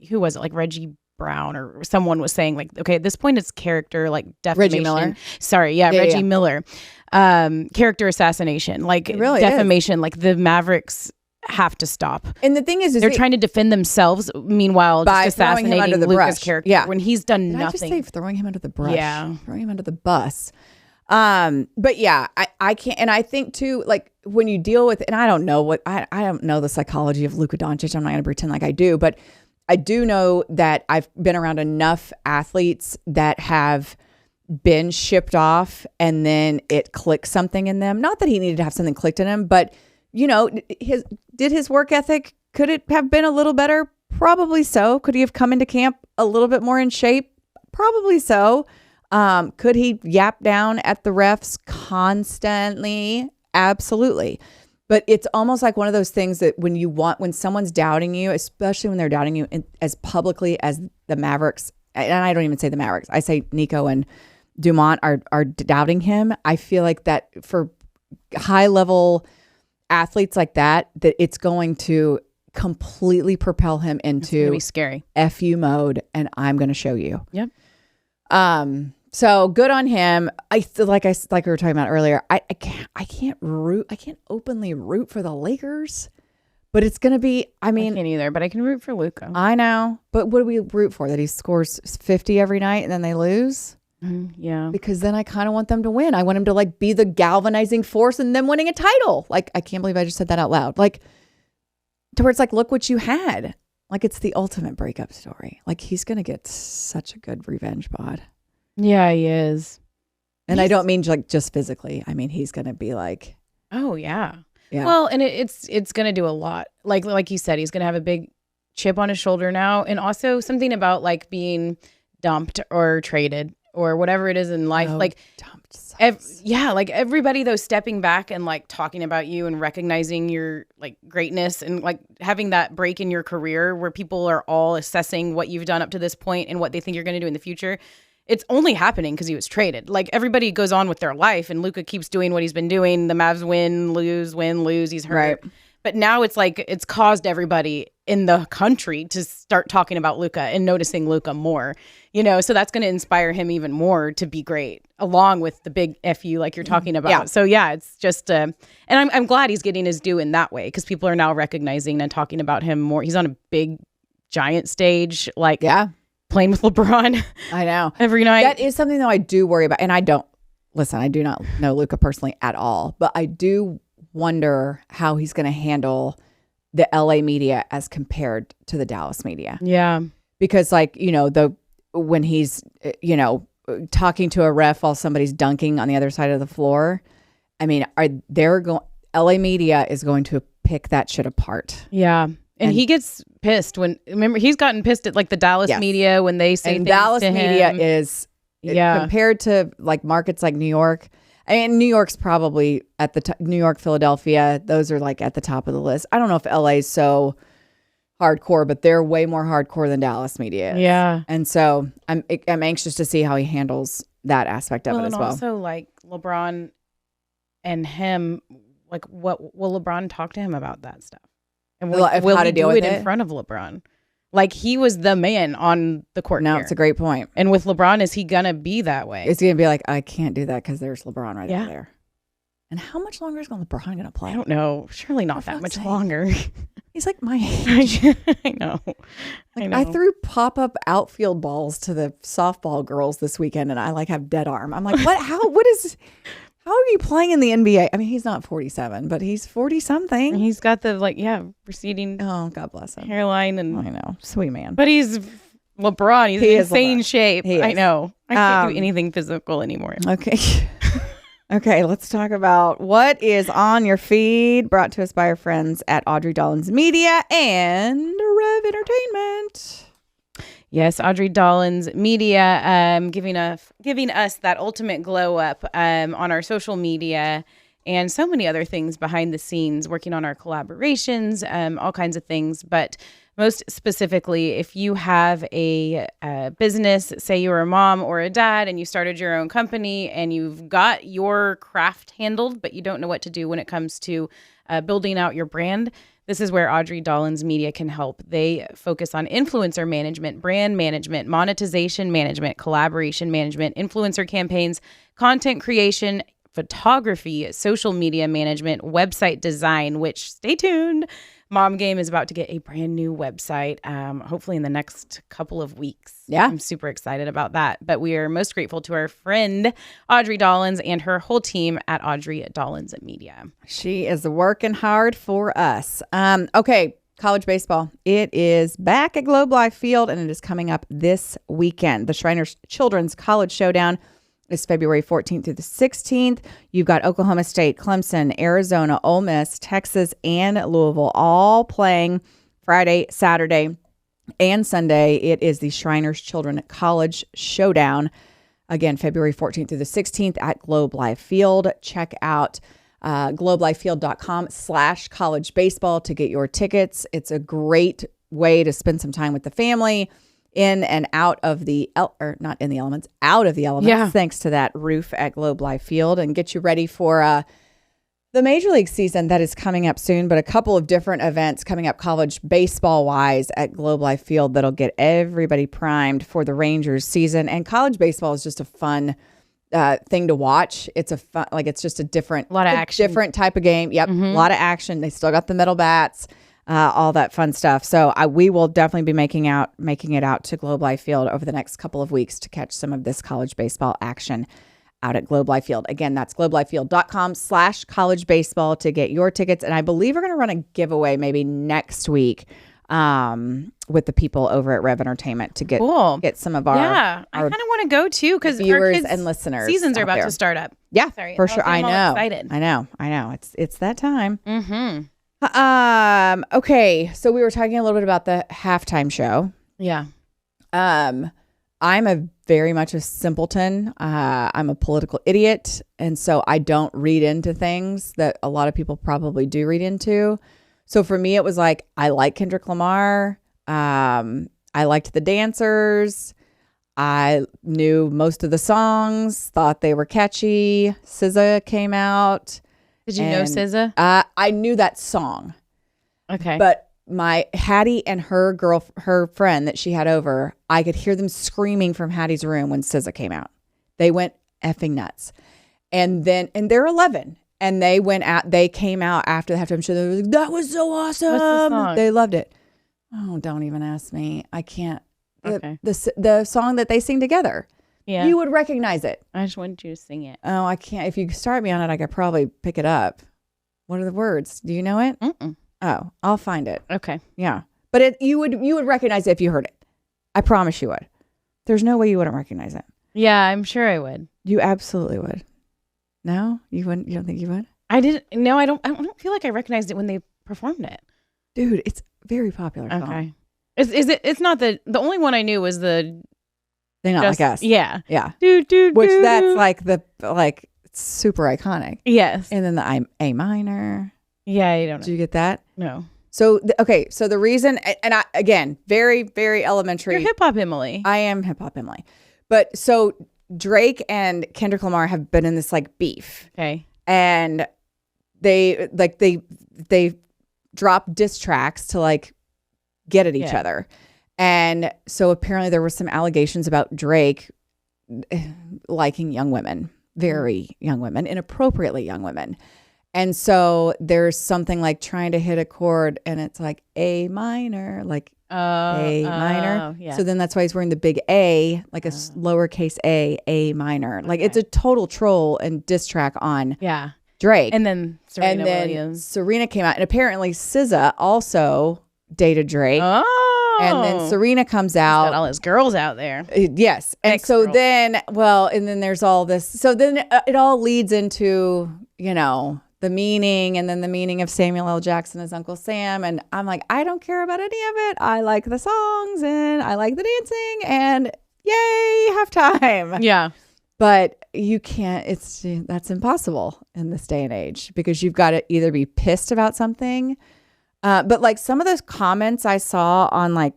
who was it? Reggie Brown or someone was saying okay, at this point it's character defamation. Reggie Miller. Sorry, Reggie Miller. Character assassination, it really defamation. The Mavericks have to stop. And the thing is they're trying to defend themselves. Meanwhile, by just assassinating Luka's character when he's done nothing. Did I just say throwing him under the brush? Yeah, throwing him under the bus. But yeah, I can't, and I think too, when you deal with, and I don't know I don't know the psychology of Luka Doncic. I'm not going to pretend like I do, but I do know that I've been around enough athletes that have been shipped off, and then it clicked something in them. Not that he needed to have something clicked in him, but did his work ethic, could it have been a little better? Probably so. Could he have come into camp a little bit more in shape? Probably so. Could he yap down at the refs constantly? Absolutely. But it's almost like one of those things that when someone's doubting you, especially when they're doubting you as publicly as the Mavericks and I don't even say the Mavericks, I say Nico and Dumont are doubting him. I feel like that for high level athletes like that it's going to completely propel him into be scary FU mode, and I'm going to show you. Yep. So good on him. Like we were talking about earlier, I can't openly root for the Lakers, but it's going to be, I can't either, but I can root for Luka. I know, but what do we root for? That he scores 50 every night and then they lose? Yeah. Because then I kind of want them to win. I want him to like be the galvanizing force and them winning a title. Like, I can't believe I just said that out loud. Like, to where it's like, look what you had. Like, it's the ultimate breakup story. Like, he's going to get such a good revenge bod. Yeah, he is. And I don't mean like just physically. I mean, he's going to be like, oh yeah. Yeah. Well, and it's going to do a lot. Like you said, he's going to have a big chip on his shoulder now, and also something about like being dumped or traded or whatever it is in life. Like dumped. Like everybody though stepping back and like talking about you and recognizing your like greatness and like having that break in your career where people are all assessing what you've done up to this point and what they think you're going to do in the future. It's only happening because he was traded. Like everybody goes on with their life and Luka keeps doing what he's been doing. The Mavs win, lose. He's hurt. Right. But now it's like it's caused everybody in the country to start talking about Luka and noticing Luka more, so that's going to inspire him even more to be great along with the big FU like you're talking about. Yeah. So yeah, it's just, and I'm glad he's getting his due in that way because people are now recognizing and talking about him more. He's on a big giant stage, like playing with LeBron. I know. Every night. That is something that I do worry about. And I do not know Luka personally at all, but I do wonder how he's going to handle the LA media as compared to the Dallas media. Yeah. Because when he's, talking to a ref while somebody's dunking on the other side of the floor, I mean, LA media is going to pick that shit apart. Yeah. And he gets pissed remember, he's gotten pissed at like the Dallas media when they say things Dallas to media him. is compared to like markets like New York. I mean, New York's probably at the top. New York, Philadelphia, those are like at the top of the list. I don't know if LA is so hardcore, but they're way more hardcore than Dallas media is. Yeah. And so I'm anxious to see how he handles that aspect of it as well. And also like LeBron and him, like what will LeBron talk to him about that stuff? And will how to he deal do with it in front of LeBron? Like he was the man on the court. No, here. it's a great point. And with LeBron, is he gonna be that way? Is he gonna be like, I can't do that because there's LeBron right over there? And how much longer is LeBron gonna play? I don't know. Surely not that much longer. He's like my age. I know. I threw pop-up outfield balls to the softball girls this weekend, and I like have dead arm. I'm like, what? How are you playing in the NBA? I mean, he's not 47, but he's 40 something. He's got the receding. Oh, God bless him. Hairline and I know, sweet man. But he's LeBron. He's in insane shape. I know. I can't do anything physical anymore. Okay. Okay, let's talk about what is on your feed, brought to us by our friends at Audrie Dollins Media and Rev Entertainment. Yes, Audrie Dollins Media, giving us that ultimate glow up on our social media and so many other things behind the scenes, working on our collaborations, all kinds of things. But most specifically, if you have a business, say you're a mom or a dad and you started your own company and you've got your craft handled, but you don't know what to do when it comes to building out your brand, this is where Audrie Dollins Media can help. They focus on influencer management, brand management, monetization management, collaboration management, influencer campaigns, content creation, photography, social media management, website design, which, stay tuned, Mom Game is about to get a brand new website, hopefully in the next couple of weeks. Yeah. I'm super excited about that. But we are most grateful to our friend, Audrie Dollins, and her whole team at Audrie Dollins Media. She is working hard for us. Okay, college baseball. It is back at Globe Life Field, and it is coming up this weekend. The Shriners Children's College Showdown is February 14th through the 16th. You've got Oklahoma State, Clemson, Arizona, Ole Miss, Texas, and Louisville all playing Friday, Saturday, and Sunday. It is the Shriners Children College Showdown. Again, February 14th through the 16th at Globe Life Field. Check out globelifefield.com/college baseball to get your tickets. It's a great way to spend some time with the family. in and out of the not in the elements, out of the elements, thanks to that roof at Globe Life Field, and get you ready for the Major League season that is coming up soon, but a couple of different events coming up college baseball wise at Globe Life Field that'll get everybody primed for the Rangers season. And college baseball is just a fun thing to watch. It's a fun, it's just a different, lot of action, different type of game. Yep, a lot of action. They still got the metal bats, all that fun stuff. So we will definitely be making it out to Globe Life Field over the next couple of weeks to catch some of this college baseball action out at Globe Life Field. Again, that's globelifefield.com/college baseball to get your tickets. And I believe we're going to run a giveaway maybe next week with the people over at Rev Entertainment to get some of our I kind of want to go too because viewers and listeners seasons are about to start up. Yeah, sorry, for sure. I'm all excited. I know. It's that time. Okay, so we were talking a little bit about the halftime show. Yeah. I'm very much a simpleton. I'm a political idiot. And so I don't read into things that a lot of people probably do read into. So for me, it was like, I like Kendrick Lamar. I liked the dancers. I knew most of the songs, thought they were catchy. SZA came out. Did you know SZA? I knew that song. Okay. But my Hattie and her friend that she had over, I could hear them screaming from Hattie's room when SZA came out. They went effing nuts. And they're 11. And they came out after the halftime show. They were like, that was so awesome. What's the song? They loved it. Oh, don't even ask me. I can't. Okay. The song that they sing together. Yeah. You would recognize it. I just wanted you to sing it. Oh, I can't. If you start me on it, I could probably pick it up. What are the words? Do you know it? Mm-mm. Oh, I'll find it. Okay. Yeah. But you would recognize it if you heard it. I promise you would. There's no way you wouldn't recognize it. Yeah, I'm sure I would. You absolutely would. No? You wouldn't? You don't think you would? I didn't. No, I don't feel like I recognized it when they performed it. Dude, it's very popular song. Okay. It's not the only one I knew was the They're Not Like Us. Yeah. Yeah. Which that's like super iconic. Yes. And then the A minor. Yeah, I don't know. Did you get that? No. So, so the reason, and I, again, very, very elementary. You're hip hop Emily. I am hip hop Emily. But so Drake and Kendrick Lamar have been in this like beef. Okay. And they drop diss tracks to like get at each other. And so apparently there were some allegations about Drake liking young women, very young women, inappropriately young women. And so there's something like trying to hit a chord and it's like A minor, like A minor. Yeah. So then that's why he's wearing the big A, like a lowercase A minor. Like it's a total troll and diss track on Drake. And then Serena Williams. Serena came out and apparently SZA also dated Drake. Oh. And then Serena comes out. He's got all his girls out there. Yes. And so then, and then there's all this. So then it all leads into, the meaning and then the meaning of Samuel L. Jackson as Uncle Sam. And I'm like, I don't care about any of it. I like the songs and I like the dancing and yay, halftime. Yeah. But you can't, that's impossible in this day and age because you've got to either be pissed about something. But like some of those comments I saw on like,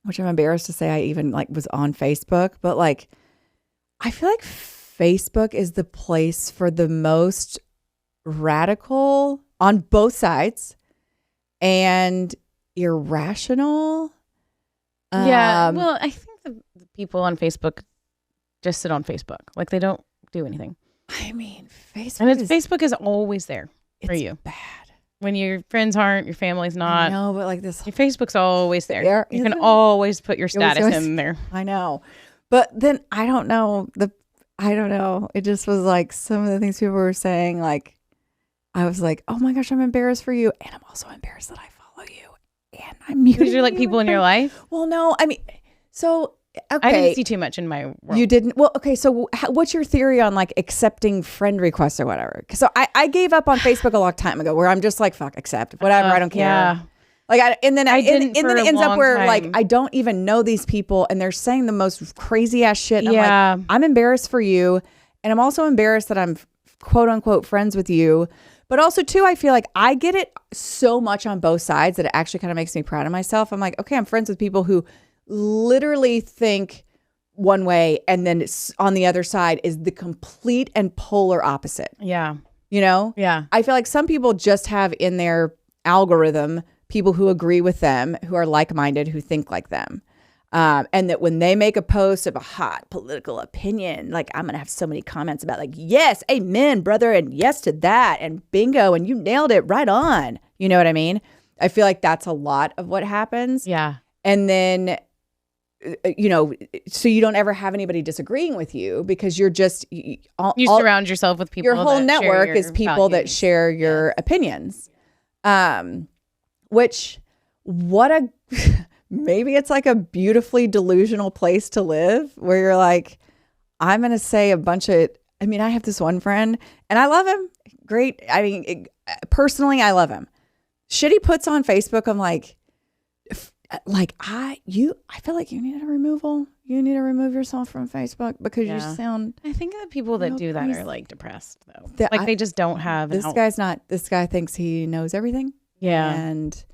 which I'm embarrassed to say I even like was on Facebook, but like, I feel like Facebook is the place for the most radical on both sides and irrational. Yeah. Well, I think the people on Facebook just sit on Facebook. Like they don't do anything. I mean, Facebook is always there for you. Bad. When your friends aren't, your family's not. No, but like this. Your Facebook's always there. You can always put your status in there. I know. But then I don't know. It just was like some of the things people were saying, like, I was like, oh my gosh, I'm embarrassed for you. And I'm also embarrassed that I follow you. And I'm muting Because you're like people in your life? Well, no, I mean, so, okay. I didn't see too much in my world. You didn't? Well, okay. So what's your theory on like accepting friend requests or whatever? So I gave up on Facebook a long time ago where I'm just like, fuck, accept, whatever. I don't care. Yeah. Like, and then it ends up where time. like, I don't even know these people and they're saying the most crazy ass shit. And I'm like, I'm embarrassed for you. And I'm also embarrassed that I'm quote unquote friends with you. But also, too, I feel like I get it so much on both sides that it actually kind of makes me proud of myself. I'm like, okay, I'm friends with people who literally think one way, and then on the other side is the complete and polar opposite. Yeah. You know? Yeah. I feel like some people just have in their algorithm people who agree with them, who are like-minded, who think like them. And that when they make a post of a hot political opinion, like I'm going to have so many comments about like, yes, amen, brother. And yes to that. And bingo. And you nailed it right on. You know what I mean? I feel like that's a lot of what happens. Yeah. And then, you know, so you don't ever have anybody disagreeing with you because you're just, you surround yourself with people. Your whole network is people that share your opinions. Which, maybe it's like a beautifully delusional place to live where you're like, I'm going to say a bunch of, I mean, I have this one friend and I love him. Great. I mean, personally, I love him. Shit he puts on Facebook, I'm like I feel like you need a removal. You need to remove yourself from Facebook because you sound. I think that people that do that are like depressed though. They just don't have. This guy thinks he knows everything. Yeah. And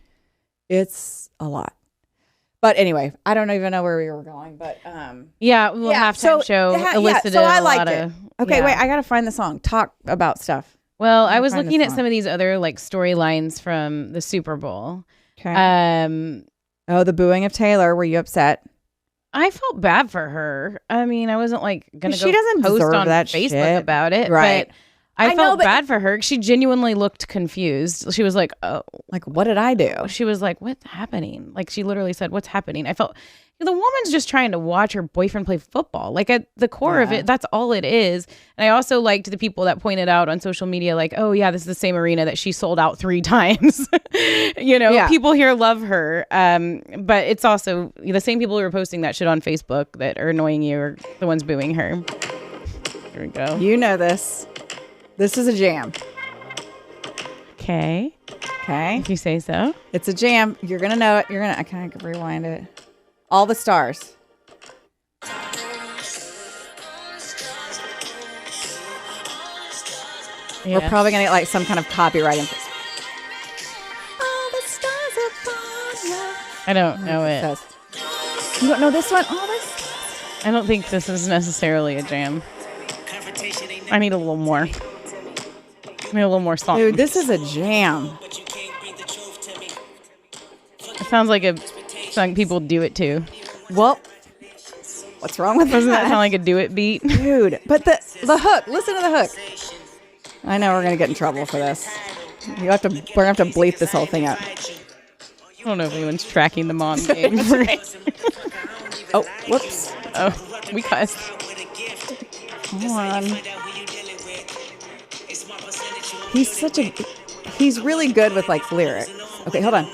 it's a lot. But anyway, I don't even know where we were going, but halftime show elicited so I a liked lot it. of. Okay, wait, I got to find the song. Talk about stuff. Well, I was looking at some of these other like storylines from the Super Bowl. Okay. The booing of Taylor. Were you upset? I felt bad for her. I mean, I wasn't like going to go doesn't post deserve on that Facebook shit. about it, right? But I felt bad for her. She genuinely looked confused. She was like, "Oh, like what did I do?" She was like, "What's happening?" Like she literally said, "What's happening?" I felt the woman's just trying to watch her boyfriend play football. Like at the core of it, that's all it is. And I also liked the people that pointed out on social media, like, "Oh yeah, this is the same arena that she sold out 3 times." People here love her, but it's also the same people who are posting that shit on Facebook that are annoying you are the ones booing her. Here we go. You know this. This is a jam. Okay. If you say so. It's a jam. You're going to know it. I kind of rewind it. All the stars. Yeah. We're probably going to get like some kind of copyright infringement. All the stars above. I don't know it. You don't know this one? I don't think this is necessarily a jam. I need a little more. I need a little more song. Dude, this is a jam. It sounds like a song people do it to. Well, what's wrong with that? Doesn't that sound like a do it beat? Dude, but the hook. Listen to the hook. I know we're going to get in trouble for this. We're going to have to bleep this whole thing out. I don't know if anyone's tracking the mom game. Oh, whoops. Oh, we cussed. Hold on. He's really good with like lyrics. Okay, hold on.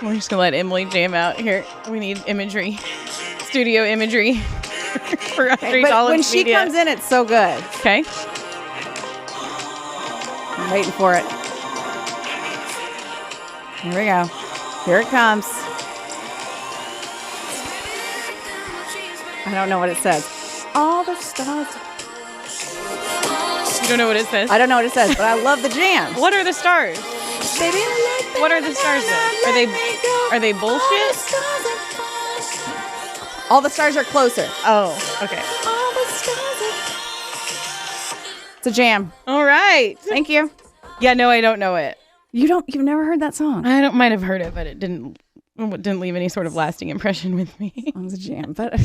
We're just gonna let Emily jam out here. We need imagery, studio imagery for Audrie. But when she comes in, it's so good. Okay. I'm waiting for it. Here we go. Here it comes. I don't know what it says. All the stars. You don't know what it says? I don't know what it says, but I love the jam. What are the stars? What are the stars then? Are they bullshit? All the stars are closer. Oh, okay. It's a jam. All right. Thank you. Yeah, no, I don't know it. You've never heard that song? Might have heard it, but it didn't leave any sort of lasting impression with me. It was a jam, but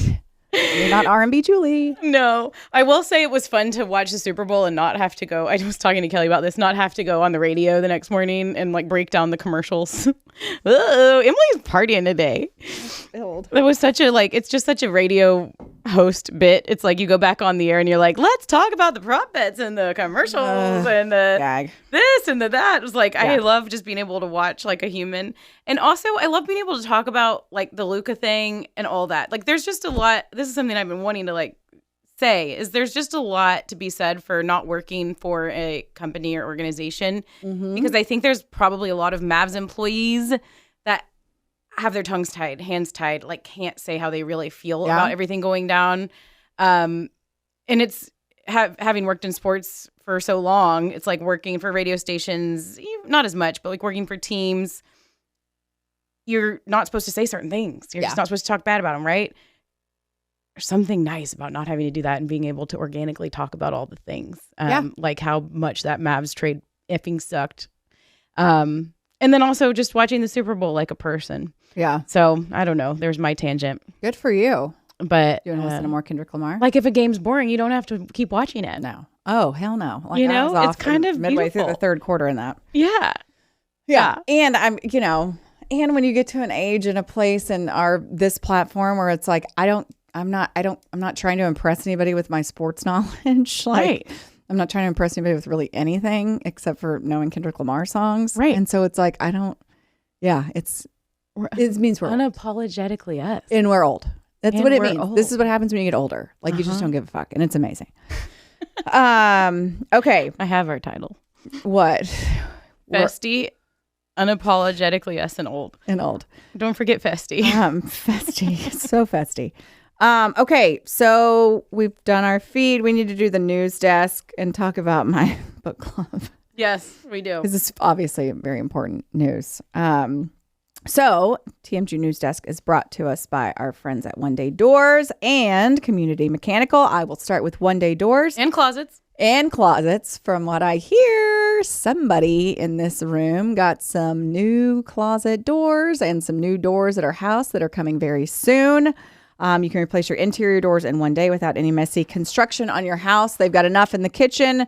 you're not R&B Julie. No, I will say it was fun to watch the Super Bowl and not have to go. I was talking to Kelly about this, not have to go on the radio the next morning and like break down the commercials. Oh, Emily's partying today. It was it's just such a radio host bit. It's like you go back on the air and you're like, let's talk about the prop bets and the commercials and the gag. This and the that. It was like, I love just being able to watch like a human. And also I love being able to talk about like the Luka thing and all that. Like there's just a lot. This is something I've been wanting to like say is there's just a lot to be said for not working for a company or organization because I think there's probably a lot of Mavs employees that have their tongues tied, hands tied, like can't say how they really feel about everything going down. And it's having worked in sports for so long, it's like working for radio stations, not as much, but like working for teams. you're not supposed to say certain things. You're just not supposed to talk bad about them, right? There's something nice about not having to do that and being able to organically talk about all the things. Like how much that Mavs trade effing sucked. And then also just watching the Super Bowl like a person. Yeah. So I don't know. There's my tangent. Good for you. But you want to listen to more Kendrick Lamar? Like if a game's boring, you don't have to keep watching it. No. Oh, hell no. Like, you know, it's kind of midway beautiful. through the third quarter in that. Yeah. And I'm, and when you get to an age and a place in this platform where it's like, I'm not trying to impress anybody with my sports knowledge. Like, I'm not trying to impress anybody with really anything except for knowing Kendrick Lamar songs. Right. And so it's like, it means we're unapologetically us. And we're old. That's what it means. Old. This is what happens when you get older. Like you just don't give a fuck. And it's amazing. Okay. I have our title. What? Festy, unapologetically us and old. And old. Don't forget Festy. Festy. It's so festy. Okay. So we've done our feed. We need to do the news desk and talk about my book club. Yes, we do. This is obviously very important news. So TMG News Desk is brought to us by our friends at One Day Doors and Community Mechanical. I will start with One Day Doors. And closets. And closets. From what I hear, somebody in this room got some new closet doors and some new doors at our house that are coming very soon. You can replace your interior doors in one day without any messy construction on your house. They've got enough in the kitchen.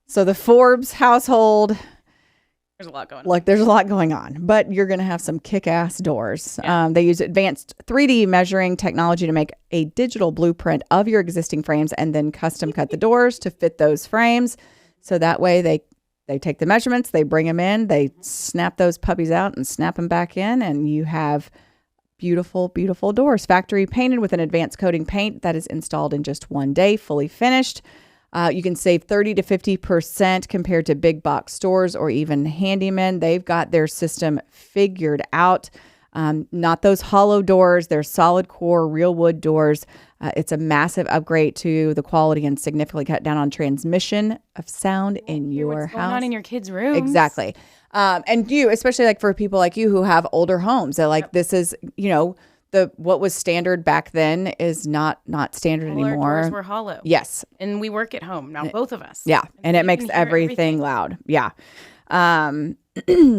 So the Forbes household... There's a lot going on. Like there's a lot going on, but you're going to have some kick-ass doors. Yeah. They use advanced 3D measuring technology to make a digital blueprint of your existing frames and then custom cut the doors to fit those frames. So that way they take the measurements, they bring them in, they snap those puppies out and snap them back in, and you have beautiful, beautiful doors. Factory painted with an advanced coating paint that is installed in just one day, fully finished. You can save 30 to 50% compared to big box stores or even handymen. They've got their system figured out. Not those hollow doors. They're solid core, real wood doors. It's a massive upgrade to the quality and significantly cut down on transmission of sound in your house. What's going on in your kids' rooms? Exactly. And you, especially like for people like you who have older homes, that like this is, what was standard back then is not standard anymore. Our doors were hollow. Yes. And we work at home now, both of us. Yeah. And it makes everything loud. Yeah.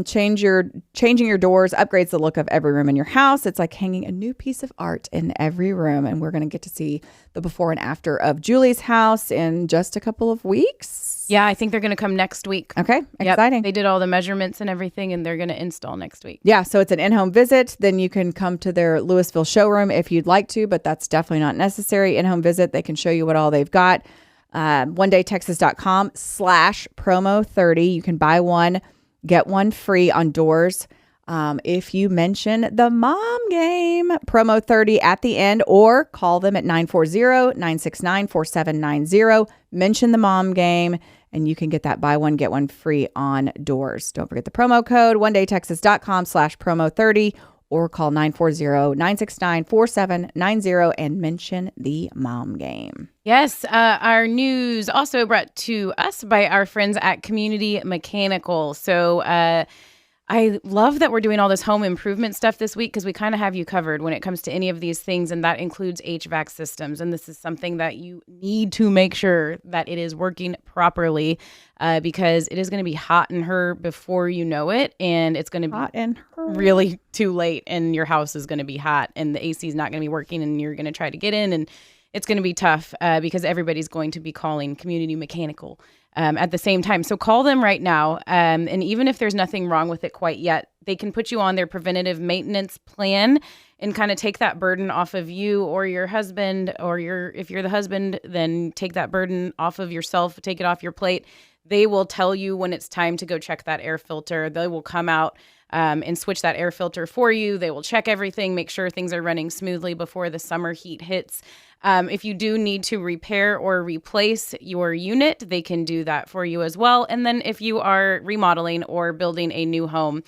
Changing your doors upgrades the look of every room in your house. It's like hanging a new piece of art in every room. And we're going to get to see the before and after of Julie's house in just a couple of weeks. Yeah, I think they're going to come next week. Okay, exciting. They did all the measurements and everything, and they're going to install next week. Yeah, so it's an in-home visit. Then you can come to their Louisville showroom if you'd like to, but that's definitely not necessary. In-home visit, they can show you what all they've got. onedaytexas.com/promo30. You can buy one, get one free on doors. If you mention the mom game, promo 30 at the end, or call them at 940-969-4790. Mention the mom game, and you can get that buy one, get one free on doors. Don't forget the promo code, onedaytexas.com/promo30, or call 940-969-4790 and mention the mom game. Yes, our news also brought to us by our friends at Community Mechanical. So, I love that we're doing all this home improvement stuff this week because we kind of have you covered when it comes to any of these things, and that includes HVAC systems. And this is something that you need to make sure that it is working properly because it is going to be hot in her before you know it, and it's going to be really too late, and your house is going to be hot, and the AC is not going to be working, and you're going to try to get in, and it's going to be tough because everybody's going to be calling Community Mechanical at the same time. So call them right now. And even if there's nothing wrong with it quite yet, they can put you on their preventative maintenance plan and kind of take that burden off of you or your husband, or if you're the husband, then take that burden off of yourself, take it off your plate. They will tell you when it's time to go check that air filter. They will come out and switch that air filter for you. They will check everything, make sure things are running smoothly before the summer heat hits. If you do need to repair or replace your unit, they can do that for you as well. And then if you are remodeling or building a new home,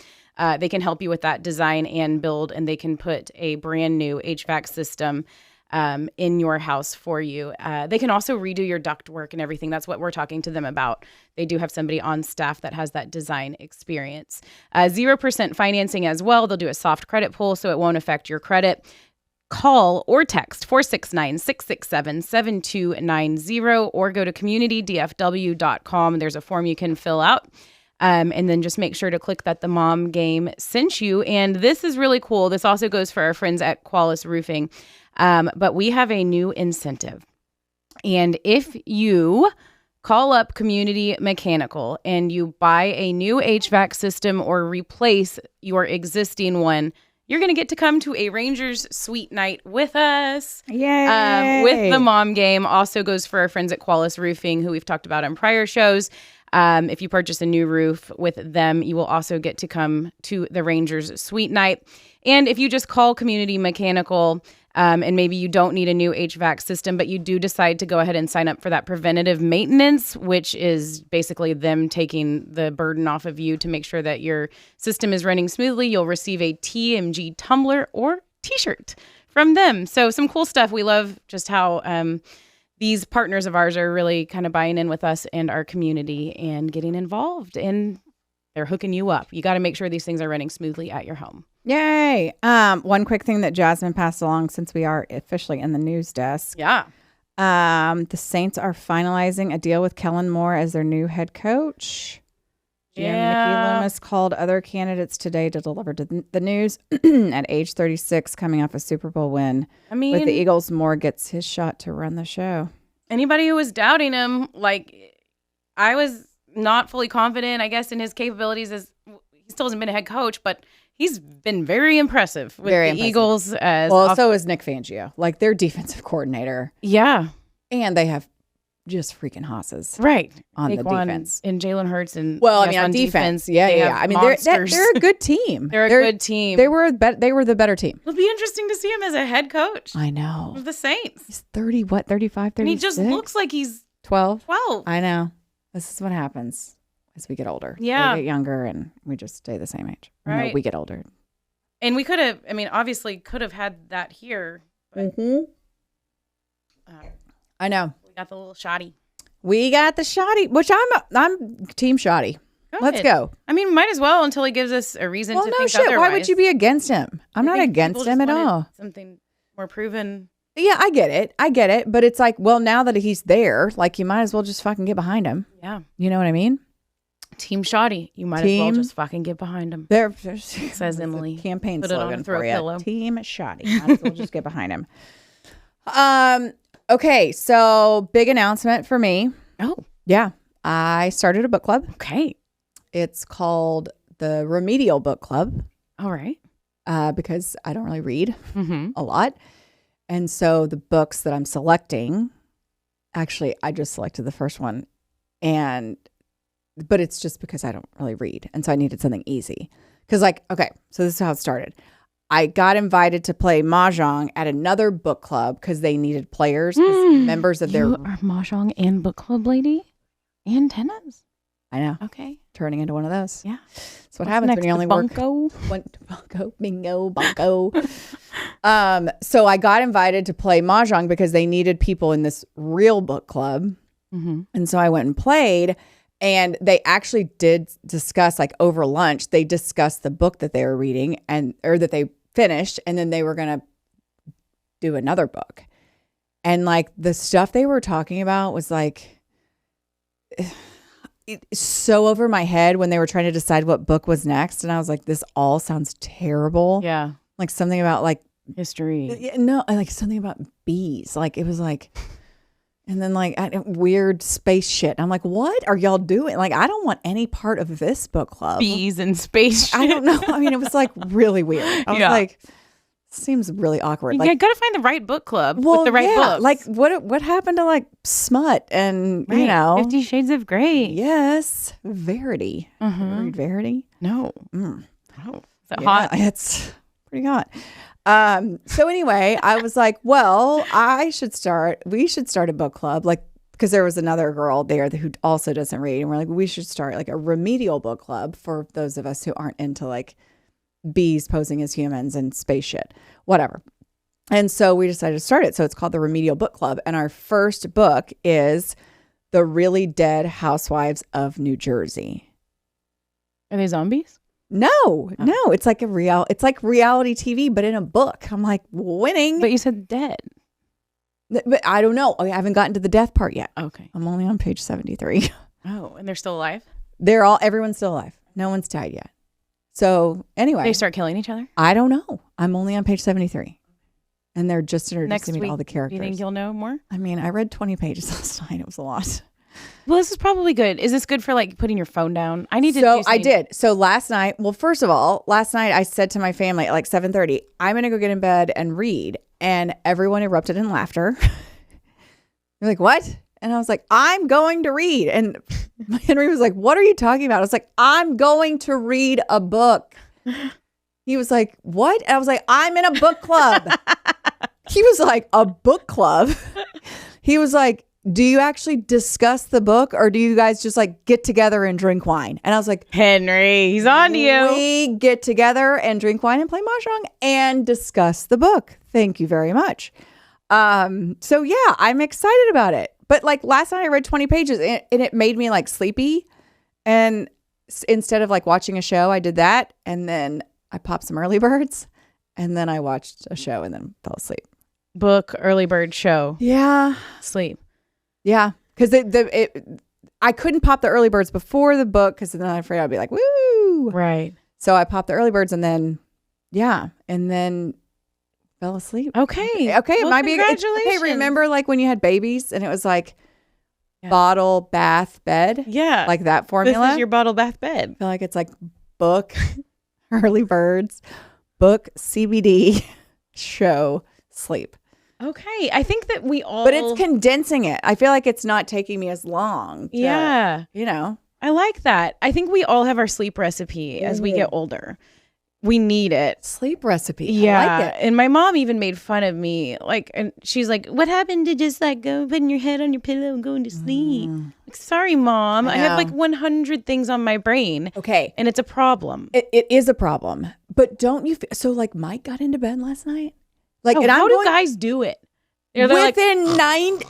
they can help you with that design and build, and they can put a brand new HVAC system in your house for you. They can also redo your ductwork and everything. That's what we're talking to them about. They do have somebody on staff that has that design experience. 0% financing as well. They'll do a soft credit pull so it won't affect your credit. Call or text 469-667-7290 or go to communitydfw.com. There's a form you can fill out. And then just make sure to click that the mom game sent you. And this is really cool. This also goes for our friends at Qualis Roofing. But we have a new incentive. And if you call up Community Mechanical and you buy a new HVAC system or replace your existing one, you're going to get to come to a Rangers Suite night with us. Yay! With the mom game. Also goes for our friends at Qualis Roofing, who we've talked about on prior shows. If you purchase a new roof with them, you will also get to come to the Rangers Suite night. And if you just call Community Mechanical, and maybe you don't need a new HVAC system, but you do decide to go ahead and sign up for that preventative maintenance, which is basically them taking the burden off of you to make sure that your system is running smoothly, you'll receive a TMG tumbler or t-shirt from them. So some cool stuff. We love just how these partners of ours are really kind of buying in with us and our community and getting involved, and they're hooking you up. You got to make sure these things are running smoothly at your home. Yay. One quick thing that Jasmine passed along since we are officially in the news desk. Yeah. The Saints are finalizing a deal with Kellen Moore as their new head coach. Mickey Loomis called other candidates today to deliver the news. At age 36, coming off a Super Bowl win with the Eagles, Moore gets his shot to run the show. Anybody who was doubting him, I was not fully confident, I guess, in his capabilities as he still hasn't been a head coach, but he's been very impressive with the Eagles. So is Nick Fangio, their defensive coordinator. Yeah. And they have just freaking hosses. Right. On the defense. And Jalen Hurts. And on defense. Yeah. I mean, they're a good team. They're a good team. They were the better team. It'll be interesting to see him as a head coach. I know. Of the Saints. He's 35, 36? And he just looks like he's 12. 12. I know. This is what happens as we get older. Yeah. We get younger and we just stay the same age. Right. No, we get older. And we obviously could have had that here. But, I know. We got the little shoddy. We got the shoddy, which I'm team shoddy. Let's go. Might as well until he gives us a reason to think otherwise. Why would you be against him? I'm not against him at all. Something more proven. Yeah, I get it. But it's now that he's there, you might as well just fucking get behind him. Yeah. You know what I mean? Team shoddy. You might as well just fucking get behind him. There says Emily. Campaign Put slogan it on a throw for you. pillow. Team shoddy. Might as well just get behind him. Okay, so big announcement for me. Oh. Yeah. I started a book club. Okay. It's called the Remedial Book Club. All right. Because I don't really read a lot. And so the books that I'm selecting, actually, I just selected the first one. But it's just because I don't really read. And so I needed something easy. Because okay, so this is how it started. I got invited to play Mahjong at another book club because they needed players as members of their... You are Mahjong and book club lady? And tennis? I know. Okay. Turning into one of those. Yeah. That's what happens when you only work... Bunko, bingo, bunko. So I got invited to play Mahjong because they needed people in this real book club. And so I went and played. And they actually did discuss, over lunch, they discussed the book that they were reading or that they finished. And then they were going to do another book. And the stuff they were talking about was so over my head when they were trying to decide what book was next. And I was like, this all sounds terrible. Yeah. Something about history. No, something about bees. It was and then weird space shit. I'm like, what are y'all doing? I don't want any part of this book club. Bees and space shit. I don't know. It was really weird. I was like, seems really awkward. You gotta find the right book club with the right books. What happened to smut and you know 50 Shades of Grey? Yes, Verity. Read Verity? No. Oh, is that hot? It's pretty hot. So anyway, I was like, well, we should start a book club. Because there was another girl there who also doesn't read. And we're like, we should start a remedial book club for those of us who aren't into bees posing as humans and space shit, whatever. And so we decided to start it. So it's called the Remedial Book Club. And our first book is The Really Dead Housewives of New Jersey. Are they zombies? No. It's like reality TV, but in a book. I'm like, winning. But you said dead. But I don't know. I haven't gotten to the death part yet. Okay. I'm only on page 73. Oh, and they're still alive? Everyone's still alive. No one's died yet. So anyway. They start killing each other? I don't know. I'm only on page 73. And they're just introducing me to all the characters. Do you think you'll know more? I mean, I read 20 pages last night. It was a lot. Well, this is probably good. Is this good for like putting your phone down? I need to. So I did. So last night, first of all, last night I said to my family at like 7:30, I'm going to go get in bed and read. And everyone erupted in laughter. They're like, what? And I was like, I'm going to read. And Henry was like, what are you talking about? I was like, I'm going to read a book. He was like, what? And I was like, I'm in a book club. He was like, a book club? He was like, do you actually discuss the book or do you guys just like get together and drink wine? And I was like, Henry, he's on to you. We get together and drink wine and play Mahjong and discuss the book. Thank you very much. So yeah, I'm excited about it. But like last night I read 20 pages and it made me like sleepy. And instead of like watching a show, I did that. And then I popped some early birds and then I watched a show and then fell asleep. Book, early bird, show. Yeah. Sleep. Yeah, because I couldn't pop the early birds before the book because then I'm afraid I'd be like, woo. Right. So I popped the early birds and then fell asleep. Okay. Well, it might be. Congratulations. Okay, remember like when you had babies and it was like bottle, bath, bed? Yeah. Like that formula? This is your bottle, bath, bed. I feel like it's like book, early birds, book, CBD, show, sleep. Okay. I think that we all... But it's condensing it. I feel like it's not taking me as long. Yeah. You know. I like that. I think we all have our sleep recipe as we get older. We need it. Sleep recipe. Yeah. I like it. And my mom even made fun of me. Like, and she's like, what happened to just like go putting your head on your pillow and going to sleep? Like, sorry, Mom. I have like 100 things on my brain. Okay. And it's a problem. It is a problem. But don't you... So like Mike got into bed last night? Like, and how do guys do it? You know, within 90...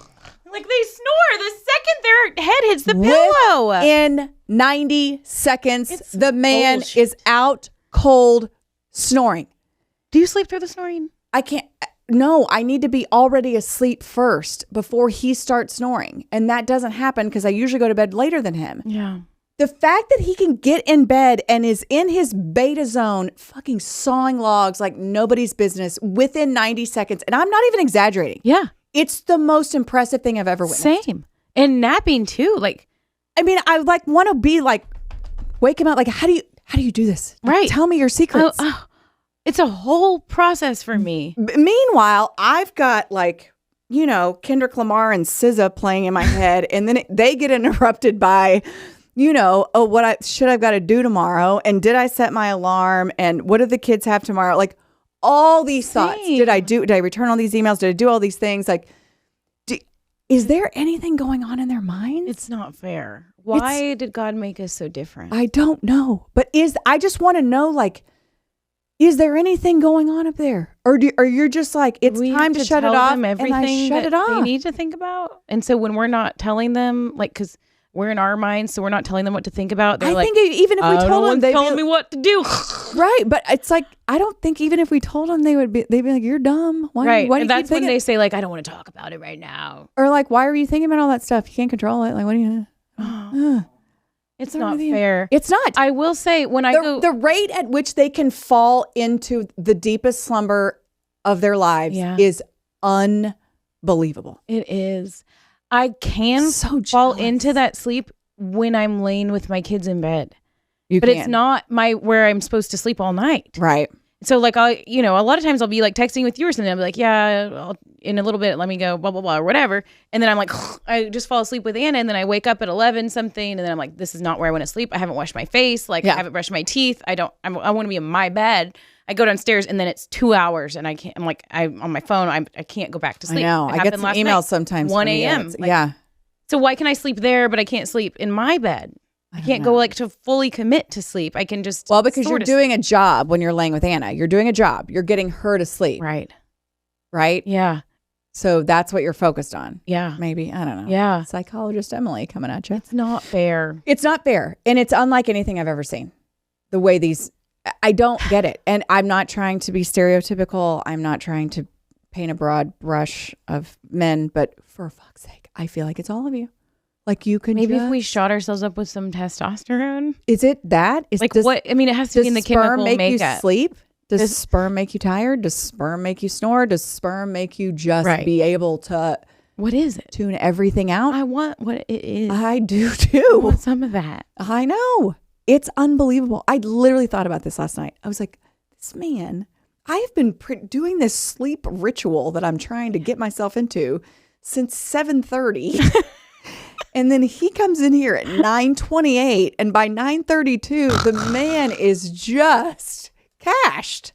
Like they snore the second their head hits the pillow. In 90 seconds, the man is out cold snoring. Do you sleep through the snoring? I can't. No, I need to be already asleep first before he starts snoring. And that doesn't happen because I usually go to bed later than him. Yeah. The fact that he can get in bed and is in his beta zone fucking sawing logs like nobody's business within 90 seconds. And I'm not even exaggerating. Yeah. It's the most impressive thing I've ever witnessed. Same. And napping too. Like, I mean, I like want to be like, wake him up. Like, how do you do this? Right. Tell me your secrets. It's a whole process for me. Meanwhile, I've got like, you know, Kendrick Lamar and SZA playing in my head. And then they get interrupted by, you know, I've got to do tomorrow. And did I set my alarm? And what do the kids have tomorrow? Like all these thoughts. Did I return all these emails? Did I do all these things? Like, is there anything going on in their minds? It's not fair. Why did God make us so different? I don't know. But I just want to know, like, is there anything going on up there? Or you're just like, it's time to shut it off, and I shut it off. They need to think about. And so when we're not telling them, like, because we're in our minds, so we're not telling them what to think about. They're like, I think even if we told them, they'd telling me what to do. Right, but it's like, I don't think even if we told them, they'd be like, you're dumb. Why and that's when they say, like, I don't want to talk about it right now. Or like, why are you thinking about all that stuff? You can't control it. Like, what are you? It's not fair. It's not. I will say when the rate at which they can fall into the deepest slumber of their lives is unbelievable. It is. I can fall into that sleep when I'm laying with my kids in bed. It's not where I'm supposed to sleep all night. Right. So like a lot of times I'll be like texting with you or something. I'll be like, yeah, in a little bit, let me go, blah, blah, blah, or whatever. And then I'm like, I just fall asleep with Anna. And then I wake up at 11 something. And then I'm like, this is not where I want to sleep. I haven't washed my face. Like I haven't brushed my teeth. I want to be in my bed. I go downstairs and then it's 2 hours and I'm on my phone. I can't go back to sleep. I know. I get some emails sometimes. 1 a.m. So why can I sleep there, but I can't sleep in my bed? I can't go like to fully commit to sleep. I can just because you're doing a job when you're laying with Anna. You're doing a job. You're getting her to sleep. Right. right? Yeah. So that's what you're focused on. Yeah. Maybe. I don't know. Yeah. Psychologist Emily coming at you. It's not fair. It's not fair. And it's unlike anything I've ever seen. The way I don't get it. And I'm not trying to be stereotypical. I'm not trying to paint a broad brush of men, but for fuck's sake, I feel like it's all of you. Like you could maybe if we shot ourselves up with some testosterone. Is it that? What? I mean, it has to be in the chemical make makeup. You sleep? Does sperm make you tired? Does sperm make you snore? Does sperm make you just be able to? What is it? Tune everything out? I want what it is. I do too. I want some of that. I know. It's unbelievable. I literally thought about this last night. I was like, this man, I have been doing this sleep ritual that I'm trying to get myself into since 7:30. And then he comes in here at 9:28. And by 9:32, the man is just cashed.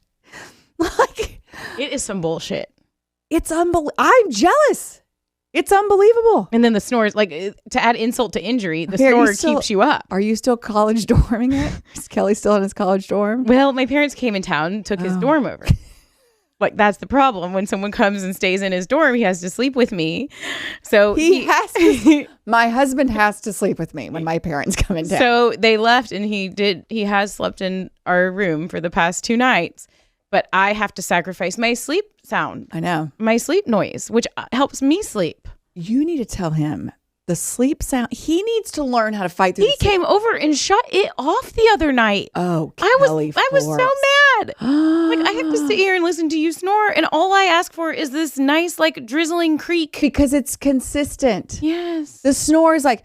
Like, it is some bullshit. It's unbelievable. I'm jealous. It's unbelievable. And then the snores, like to add insult to injury, the snore keeps you up. Are you still college dorming it? Is Kelly still in his college dorm? Well, my parents came in town and took his dorm over. Like, that's the problem. When someone comes and stays in his dorm, he has to sleep with me. So he has to. My husband has to sleep with me when my parents come in town. So they left, and he has slept in our room for the past 2 nights. But I have to sacrifice my sleep sound. I know. My sleep noise, which helps me sleep. You need to tell him the sleep sound. He needs to learn how to fight through. He came over and shut it off the other night. Oh, I was so mad. Like, I have to sit here and listen to you snore, and all I ask for is this nice, like, drizzling creak. Because it's consistent. Yes. The snore is like.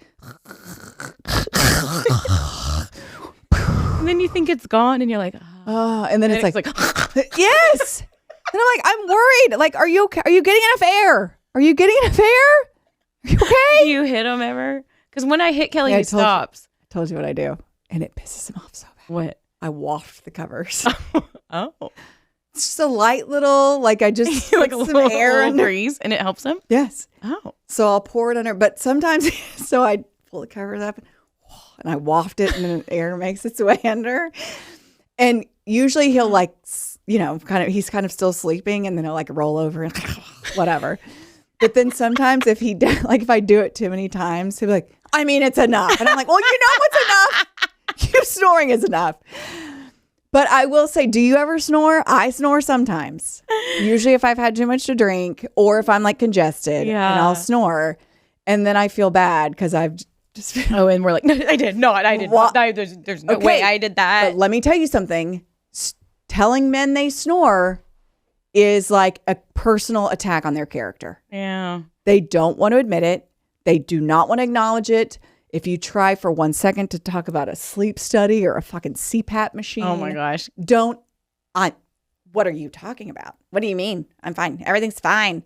And then you think it's gone, and you're like, and then it's like yes. And I'm like, I'm worried. Like, are you okay? Are you getting enough air? Are you getting enough air? Are you okay? Do you hit him ever? Because when I hit Kelly, he stops. I told you what I do, and it pisses him off so bad. What? I waft the covers. Oh. It's just a light little, like I just like put a some little air under. breeze, and it helps him? Yes. Oh. So I'll pour it under, but sometimes, so I pull the covers up and I waft it, and then air makes its way under. And usually he'll like, he's kind of still sleeping, and then he'll like roll over and whatever. But then sometimes if I do it too many times, he'll be like, I mean, it's enough. And I'm like, well, you know what's enough? You snoring is enough. But I will say, do you ever snore? I snore sometimes. Usually if I've had too much to drink or if I'm like congested, and I'll snore. And then I feel bad because I've just... and we're like, no, I did not. I did not. There's no way I did that. But let me tell you something. Telling men they snore is like a personal attack on their character. Yeah. They don't want to admit it. They do not want to acknowledge it. If you try for 1 second to talk about a sleep study or a fucking CPAP machine. Oh my gosh. What are you talking about? What do you mean? I'm fine. Everything's fine.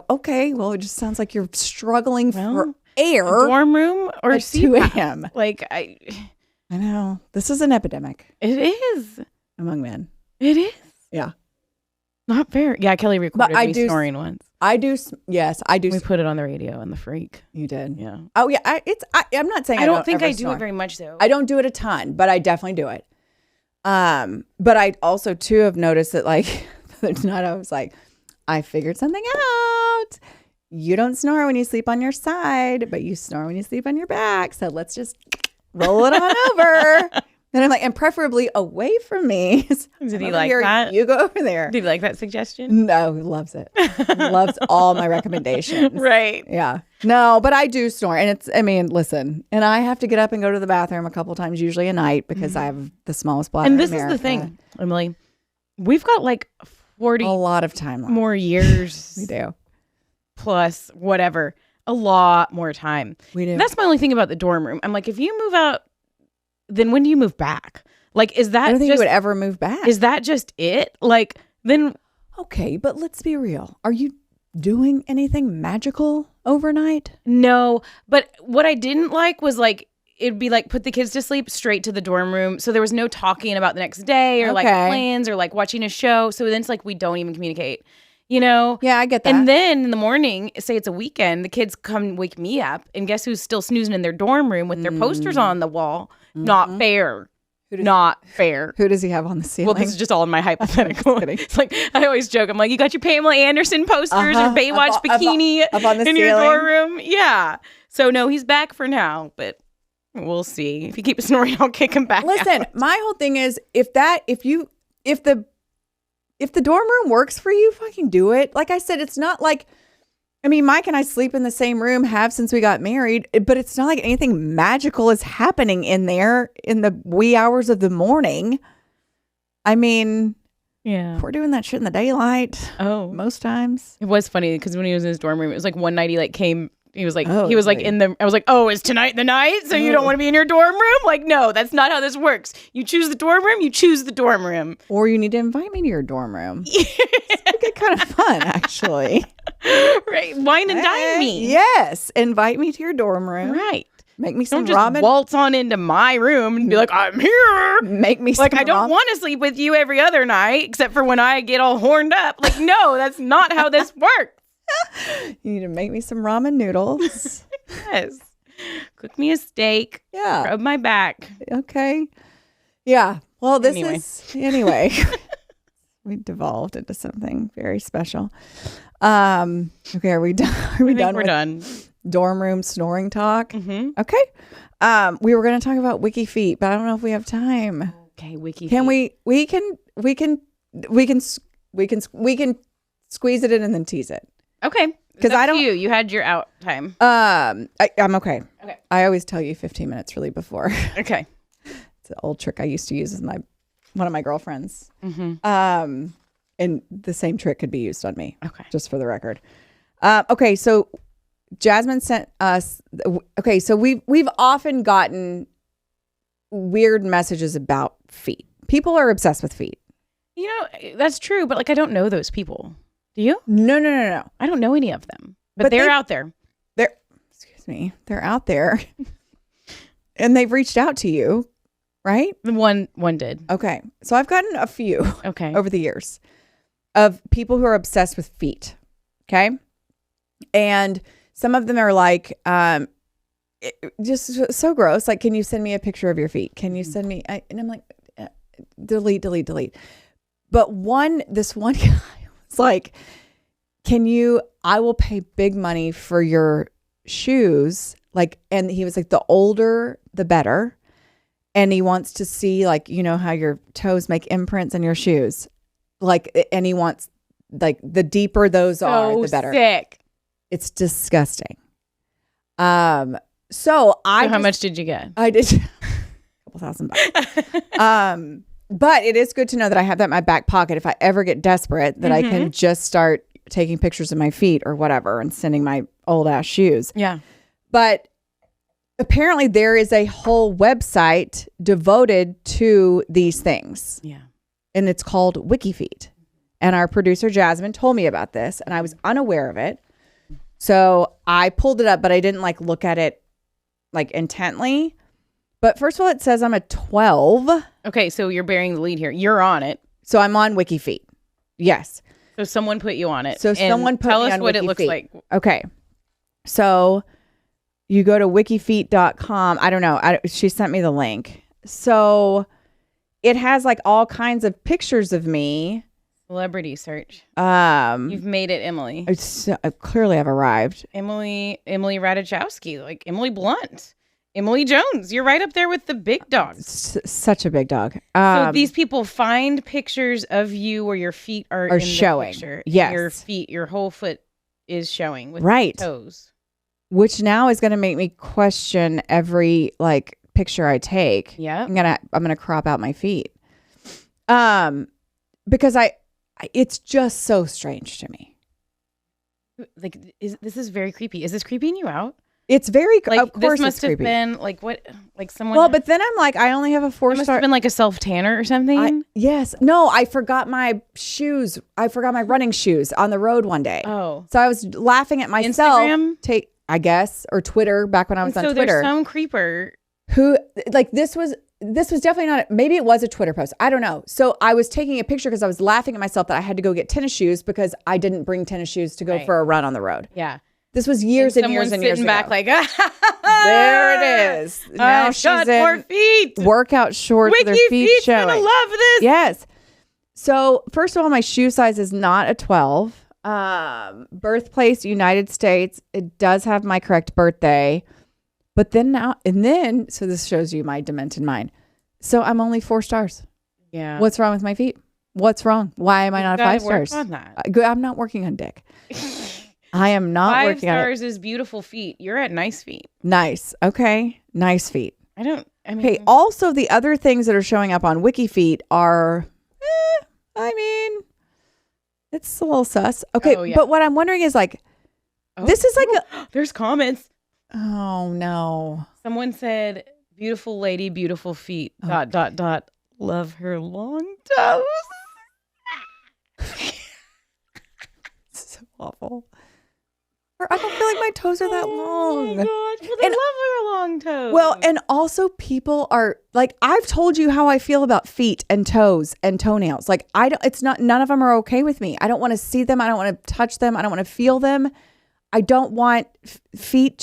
Okay. Well, it just sounds like you're struggling for air. Dorm room or at 2 a.m. Like, I know. This is an epidemic. It is. Among men. It is. Yeah. Not fair. Yeah, Kelly recorded me snoring once. I do. Yes, I do. We put it on the radio on the Freak. You did. Yeah. Oh yeah. I'm not saying I don't think I snore. do it very much though. I don't do it a ton, but I definitely do it. But I also too have noticed that like the other night I was like, I figured something out. You don't snore when you sleep on your side, but you snore when you sleep on your back. So let's just roll it on over. And I'm like, and preferably away from me. Did he like that? You go over there. Did he like that suggestion? No, he loves it. Loves all my recommendations. Right. Yeah. No, but I do snore. And listen, and I have to get up and go to the bathroom a couple times, usually a night, because I have the smallest bladder And this in is America. the thing, Emily. We've got like 40 a lot of time left. more years. We do. Plus whatever. A lot more time. We do. That's my only thing about the dorm room. I'm like, if you move out, then when do you move back? Like, is that I don't think you would ever move back. Is that just it? Like, then... Okay, but let's be real. Are you doing anything magical overnight? No, but what I didn't like was like, it'd be like, put the kids to sleep straight to the dorm room. So there was no talking about the next day or like plans or like watching a show. So then it's like, we don't even communicate. You know? Yeah, I get that. And then in the morning, say it's a weekend, the kids come wake me up, and guess who's still snoozing in their dorm room with their posters on the wall? Not fair. not fair. Who does he have on the ceiling? Well, this is just all in my hypothetical. It's like, I always joke. I'm like, you got your Pamela Anderson posters or Baywatch bikini up on the in ceiling? your dorm room? Yeah. So no, he's back for now, but we'll see. If he keeps snoring, I'll kick him back Listen, out. my whole thing is if the dorm room works for you, fucking do it. Like I said, it's not like, I mean, Mike and I sleep in the same room, have since we got married, but it's not like anything magical is happening in there in the wee hours of the morning. I mean, yeah, we're doing that shit in the daylight. Oh, most times. It was funny because when he was in his dorm room, it was like one night he came. He was like, I was like, oh, is tonight the night? So you don't want to be in your dorm room? Like, no, that's not how this works. You choose the dorm room, you choose the dorm room. Or you need to invite me to your dorm room. It's get kind of fun, actually. Right. Wine and dine me. Yes. Invite me to your dorm room. Right. Make me some don't just ramen. Waltz on into my room and be like, I'm here. Make me some like, I don't want to sleep with you every other night, except for when I get all horned up. Like, no, that's not how this works. You need to make me some ramen noodles. Yes. Cook me a steak. Yeah. Rub my back. Okay. Yeah. Well, anyway. We devolved into something very special. Okay, are we done? We're done. Dorm room snoring talk. Mm-hmm. Okay. We were going to talk about Wiki Feet, but I don't know if we have time. Okay, Wiki Can Feet. we can squeeze it in and then tease it. Okay. Because I don't. You had your out time. I'm okay. Okay. I always tell you 15 minutes really before. Okay. It's an old trick I used to use with one of my girlfriends. Mm-hmm. And the same trick could be used on me. Okay. Just for the record. Okay. So Jasmine sent us. Okay. So we've often gotten weird messages about feet. People are obsessed with feet. You know, that's true, but like I don't know those people. Do you? No. I don't know any of them, but they're out there. They're out there, and they've reached out to you, right? One did. Okay, so I've gotten a few. Okay. Over the years, of people who are obsessed with feet. Okay, and some of them are like, just so gross. Like, can you send me a picture of your feet? Can you send me? And I'm like, delete. But this one guy was like, I will pay big money for your shoes. Like, and he was like, the older, the better. And he wants to see, like, you know, how your toes make imprints in your shoes. Like, and he wants, like, the deeper those are, the better. Sick. It's disgusting. So how much did you get? I did a couple $1,000. But it is good to know that I have that in my back pocket if I ever get desperate, that I can just start taking pictures of my feet or whatever and sending my old ass shoes. Yeah. But apparently there is a whole website devoted to these things. Yeah. And it's called WikiFeet. And our producer Jasmine told me about this and I was unaware of it. So I pulled it up, but I didn't like look at it like intently. But first of all, it says I'm a 12. Okay, so you're bearing the lead here. You're on it. So I'm on WikiFeet. Yes. So someone put you on it. So someone put me on tell us what WikiFeet. It looks like. Okay. So you go to wikifeet.com. I don't know. She sent me the link. So it has like all kinds of pictures of me. Celebrity search. You've made it, Emily. Clearly I've arrived. Emily Ratajkowski, like Emily Blunt. Emily Jones, you're right up there with the big dogs. Such a big dog. So these people find pictures of you where your feet are in showing. The picture. Yes. Your feet, your whole foot is showing with toes. Which now is going to make me question every like picture I take. Yeah. I'm going to crop out my feet. Because it's just so strange to me. Like this is very creepy. Is this creeping you out? It's very, like, of course, this must it's have creepy. Been like what, like someone. Well, but then I'm like, I only have a 4-star. Must have been like a self tanner or something. Yes, no, I forgot my shoes. I forgot my running shoes on the road one day. Oh, so I was laughing at myself. Instagram, I guess, or Twitter back when I was on Twitter. So there's some creeper who like this was definitely not. Maybe it was a Twitter post. I don't know. So I was taking a picture because I was laughing at myself that I had to go get tennis shoes because I didn't bring tennis shoes to go for a run on the road. Yeah. This was years and years and years ago. Sitting back like, There it is. Now I've she's got in more feet. workout shorts with her feet Feet's showing. gonna love this. Yes. So first of all, my shoe size is not a 12. Birthplace, United States. It does have my correct birthday. But then, so this shows you my demented mind. So I'm only 4 stars. Yeah. What's wrong with my feet? What's wrong? Why am I not 5 stars? On that. I'm not working on dick. I am not 5 working on it. stars is beautiful feet. You're at nice feet. Nice. Okay. Nice feet. I mean, Okay. Also, the other things that are showing up on WikiFeet are, it's a little sus. Okay. Oh, yeah. But what I'm wondering is this is like there's comments. oh no. Someone said, beautiful lady, beautiful feet, ... Love her long toes. So awful. I don't feel like my toes are that long. Oh my gosh. Well, they love her long toes. Well, and also people are like, I've told you how I feel about feet and toes and toenails. Like none of them are okay with me. I don't want to see them. I don't want to touch them. I don't want to feel them. I don't want feet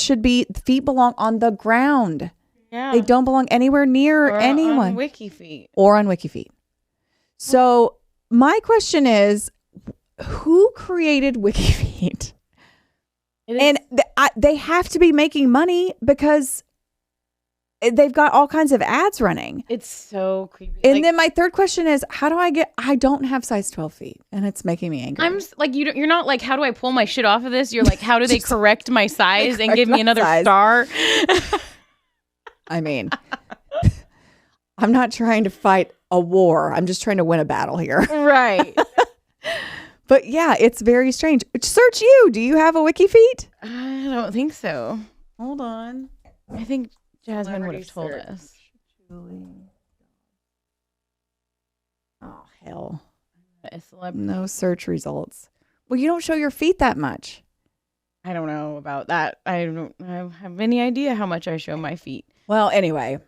belong on the ground. Yeah. They don't belong anywhere near anyone. On WikiFeet. Or on WikiFeet. So my question is, who created WikiFeet? And they have to be making money because they've got all kinds of ads running. It's so creepy. And then my third question is, I don't have size 12 feet and it's making me angry. I'm like, you're not like, how do I pull my shit off of this? You're like, how do they correct my size and give me another star? I mean, I'm not trying to fight a war. I'm just trying to win a battle here. Right. But yeah, it's very strange. Search you. Do you have a WikiFeet? I don't think so. Hold on. I think Jasmine would have told us. Oh, hell. A celebrity. No search results. Well, you don't show your feet that much. I don't know about that. I don't have any idea how much I show my feet. Well, anyway,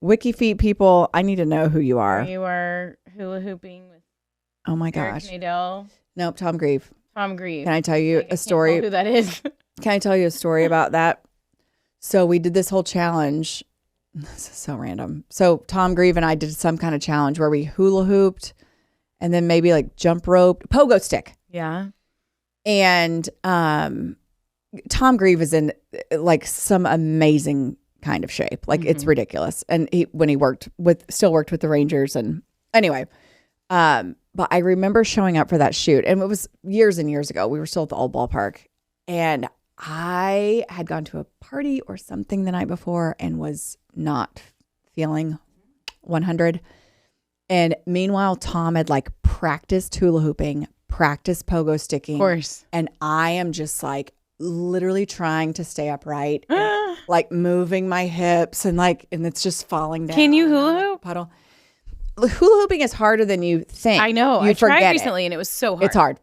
WikiFeet people, I need to know who you are. You are hula hooping with Oh my Eric gosh. Nadel. Nope, Tom Grieve. Tom Grieve. Can I tell you a story? Who that is? Can I tell you a story about that? So we did this whole challenge. This is so random. So Tom Grieve and I did some kind of challenge where we hula hooped and then maybe like jump rope, pogo stick. Yeah. And Tom Grieve is in like some amazing kind of shape. Like it's ridiculous. And he still worked with the Rangers. And anyway, but I remember showing up for that shoot, and it was years and years ago. We were still at the old ballpark, and I had gone to a party or something the night before and was not feeling 100. And meanwhile, Tom had like practiced hula hooping, practiced pogo sticking. Of course. And I am just like literally trying to stay upright, and, like moving my hips and it's just falling down. Can you hula hoop? Puddle. Hula hooping is harder than you think. I know. I tried recently and it was so hard. It's hard.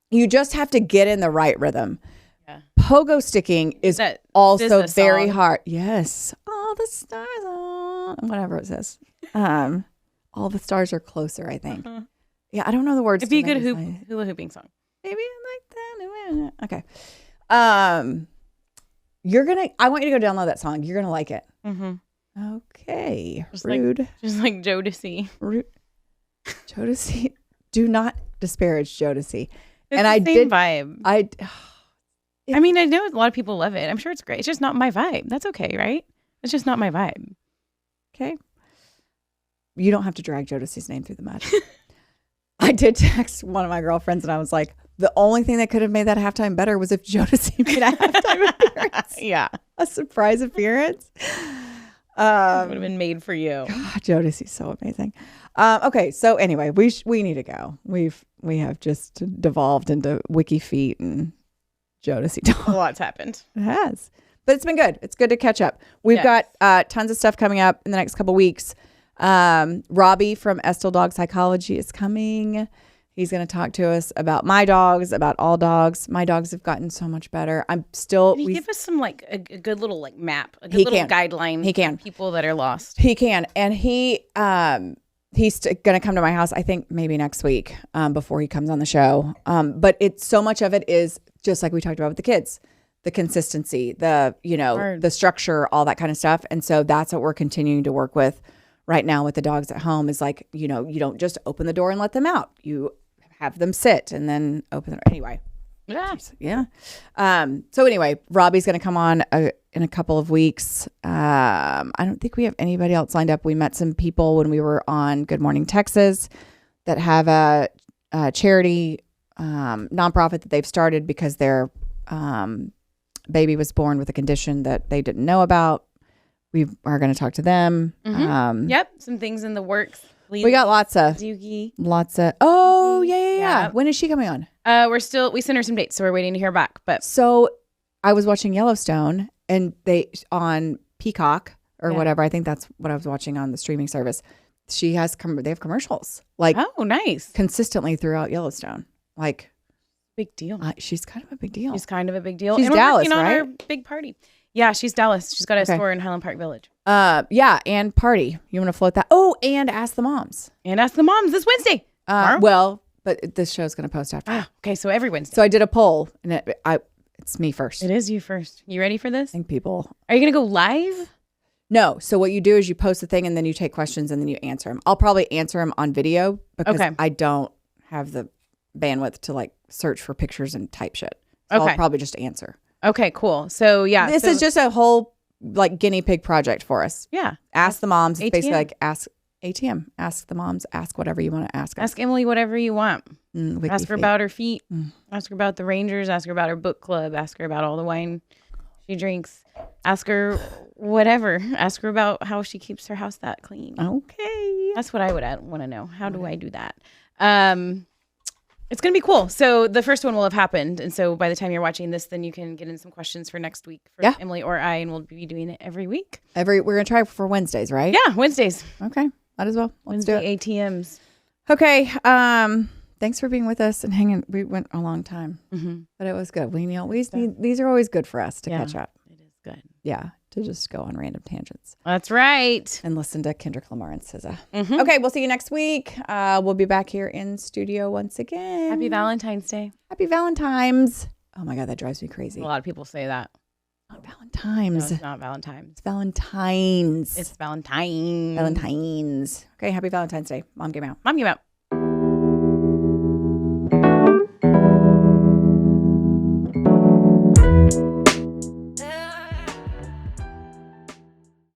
You just have to get in the right rhythm. Yeah. Pogo sticking is also very hard. Yes. All the stars on. Whatever it says. All the stars are closer, I think. Yeah, I don't know the words. It'd be a good hula hooping song. Maybe I like that. Okay. I want you to go download that song. You're gonna like it. Mm-hmm. Okay. Rude. Just like Jodeci. Rude. Jodeci. Do not disparage Jodeci. It's and the same vibe. I mean, I know a lot of people love it. I'm sure it's great. It's just not my vibe. That's okay, right? It's just not my vibe. Okay. You don't have to drag Jodeci's name through the mud. I did text one of my girlfriends and I was like, the only thing that could have made that halftime better was if Jodeci made a halftime appearance. Yeah. A surprise appearance. Would have been made for you. God, Jodeci's so amazing. Okay, so anyway, we need to go. We have just devolved into WikiFeet and Jodeci talk. A lot's happened. It has, but it's been good. It's good to catch up. We've got tons of stuff coming up in the next couple weeks. Robbie from Estill Dog Psychology is coming. He's going to talk to us about my dogs, about all dogs. My dogs have gotten so much better. I'm still. Can you give us some like a good little like map, a good little guideline? He can. For people that are lost. He can, and he's going to come to my house. I think maybe next week before he comes on the show. But so much of it is just like we talked about with the kids. the consistency, the, Hard. the structure, all that kind of stuff. And so that's what we're continuing to work with right now with the dogs at home is like, you don't just open the door and let them out. You have them sit and then open them. Anyway. Yeah. Yeah. So anyway, Robbie's going to come on in a couple of weeks. I don't think we have anybody else lined up. We met some people when we were on Good Morning Texas that have a charity nonprofit that they've started because their baby was born with a condition that they didn't know about. We are going to talk to them. Yep. Some things in the works. We got lots of. Oh, yeah. When is she coming on? We sent her some dates, so we're waiting to hear back. But so I was watching Yellowstone and they on Peacock or whatever. I think that's what I was watching on the streaming service. They have commercials like nice consistently throughout Yellowstone. Like big deal. She's kind of a big deal. She's kind of a big deal. She's and Dallas, we're working right? on our big party. Yeah, she's Dallas. She's got a store in Highland Park Village. Yeah, and party. You want to float that? Oh, and ask the moms. And ask the moms this Wednesday. Well, but this show's going to post after. Okay, so every Wednesday. So I did a poll, and it's me first. It is you first. You ready for this? I think people. Are you going to go live? No. So what you do is you post the thing, and then you take questions, and then you answer them. I'll probably answer them on video because I don't have the bandwidth to like search for pictures and type shit. So I'll probably just answer. Okay, cool. So yeah, this is just a whole like guinea pig project for us. Yeah. Ask the moms. It's ATM. basically like ask ATM. Ask the moms. Ask whatever you want to ask. Ask Emily whatever you want. Ask her about her feet. Ask her about the Rangers. Ask her about her book club. Ask her about all the wine she drinks. Ask her whatever. Ask her about how she keeps her house that clean. Okay. That's what I would want to know. How do I do that? It's going to be cool. So the first one will have happened. And so by the time you're watching this, then you can get in some questions for next week for Emily or I, and we'll be doing it every week. We're going to try for Wednesdays, right? Yeah, Wednesdays. Okay. Might as well. Let's Wednesday do it. ATMs. Okay. Thanks for being with us and hanging. We went a long time, but it was good. These are always good for us to catch up. It is good. Yeah. To just go on random tangents. That's right. And listen to Kendrick Lamar and SZA. Okay, we'll see you next week. We'll be back here in studio once again. Happy Valentine's Day. Happy Valentimes. Oh my God, that drives me crazy. A lot of people say that. Not Valentimes. No, it's not Valentine's. It's Valentines. It's Valentine. Valentines. Okay, happy Valentine's Day. Mom came out. Mom came out.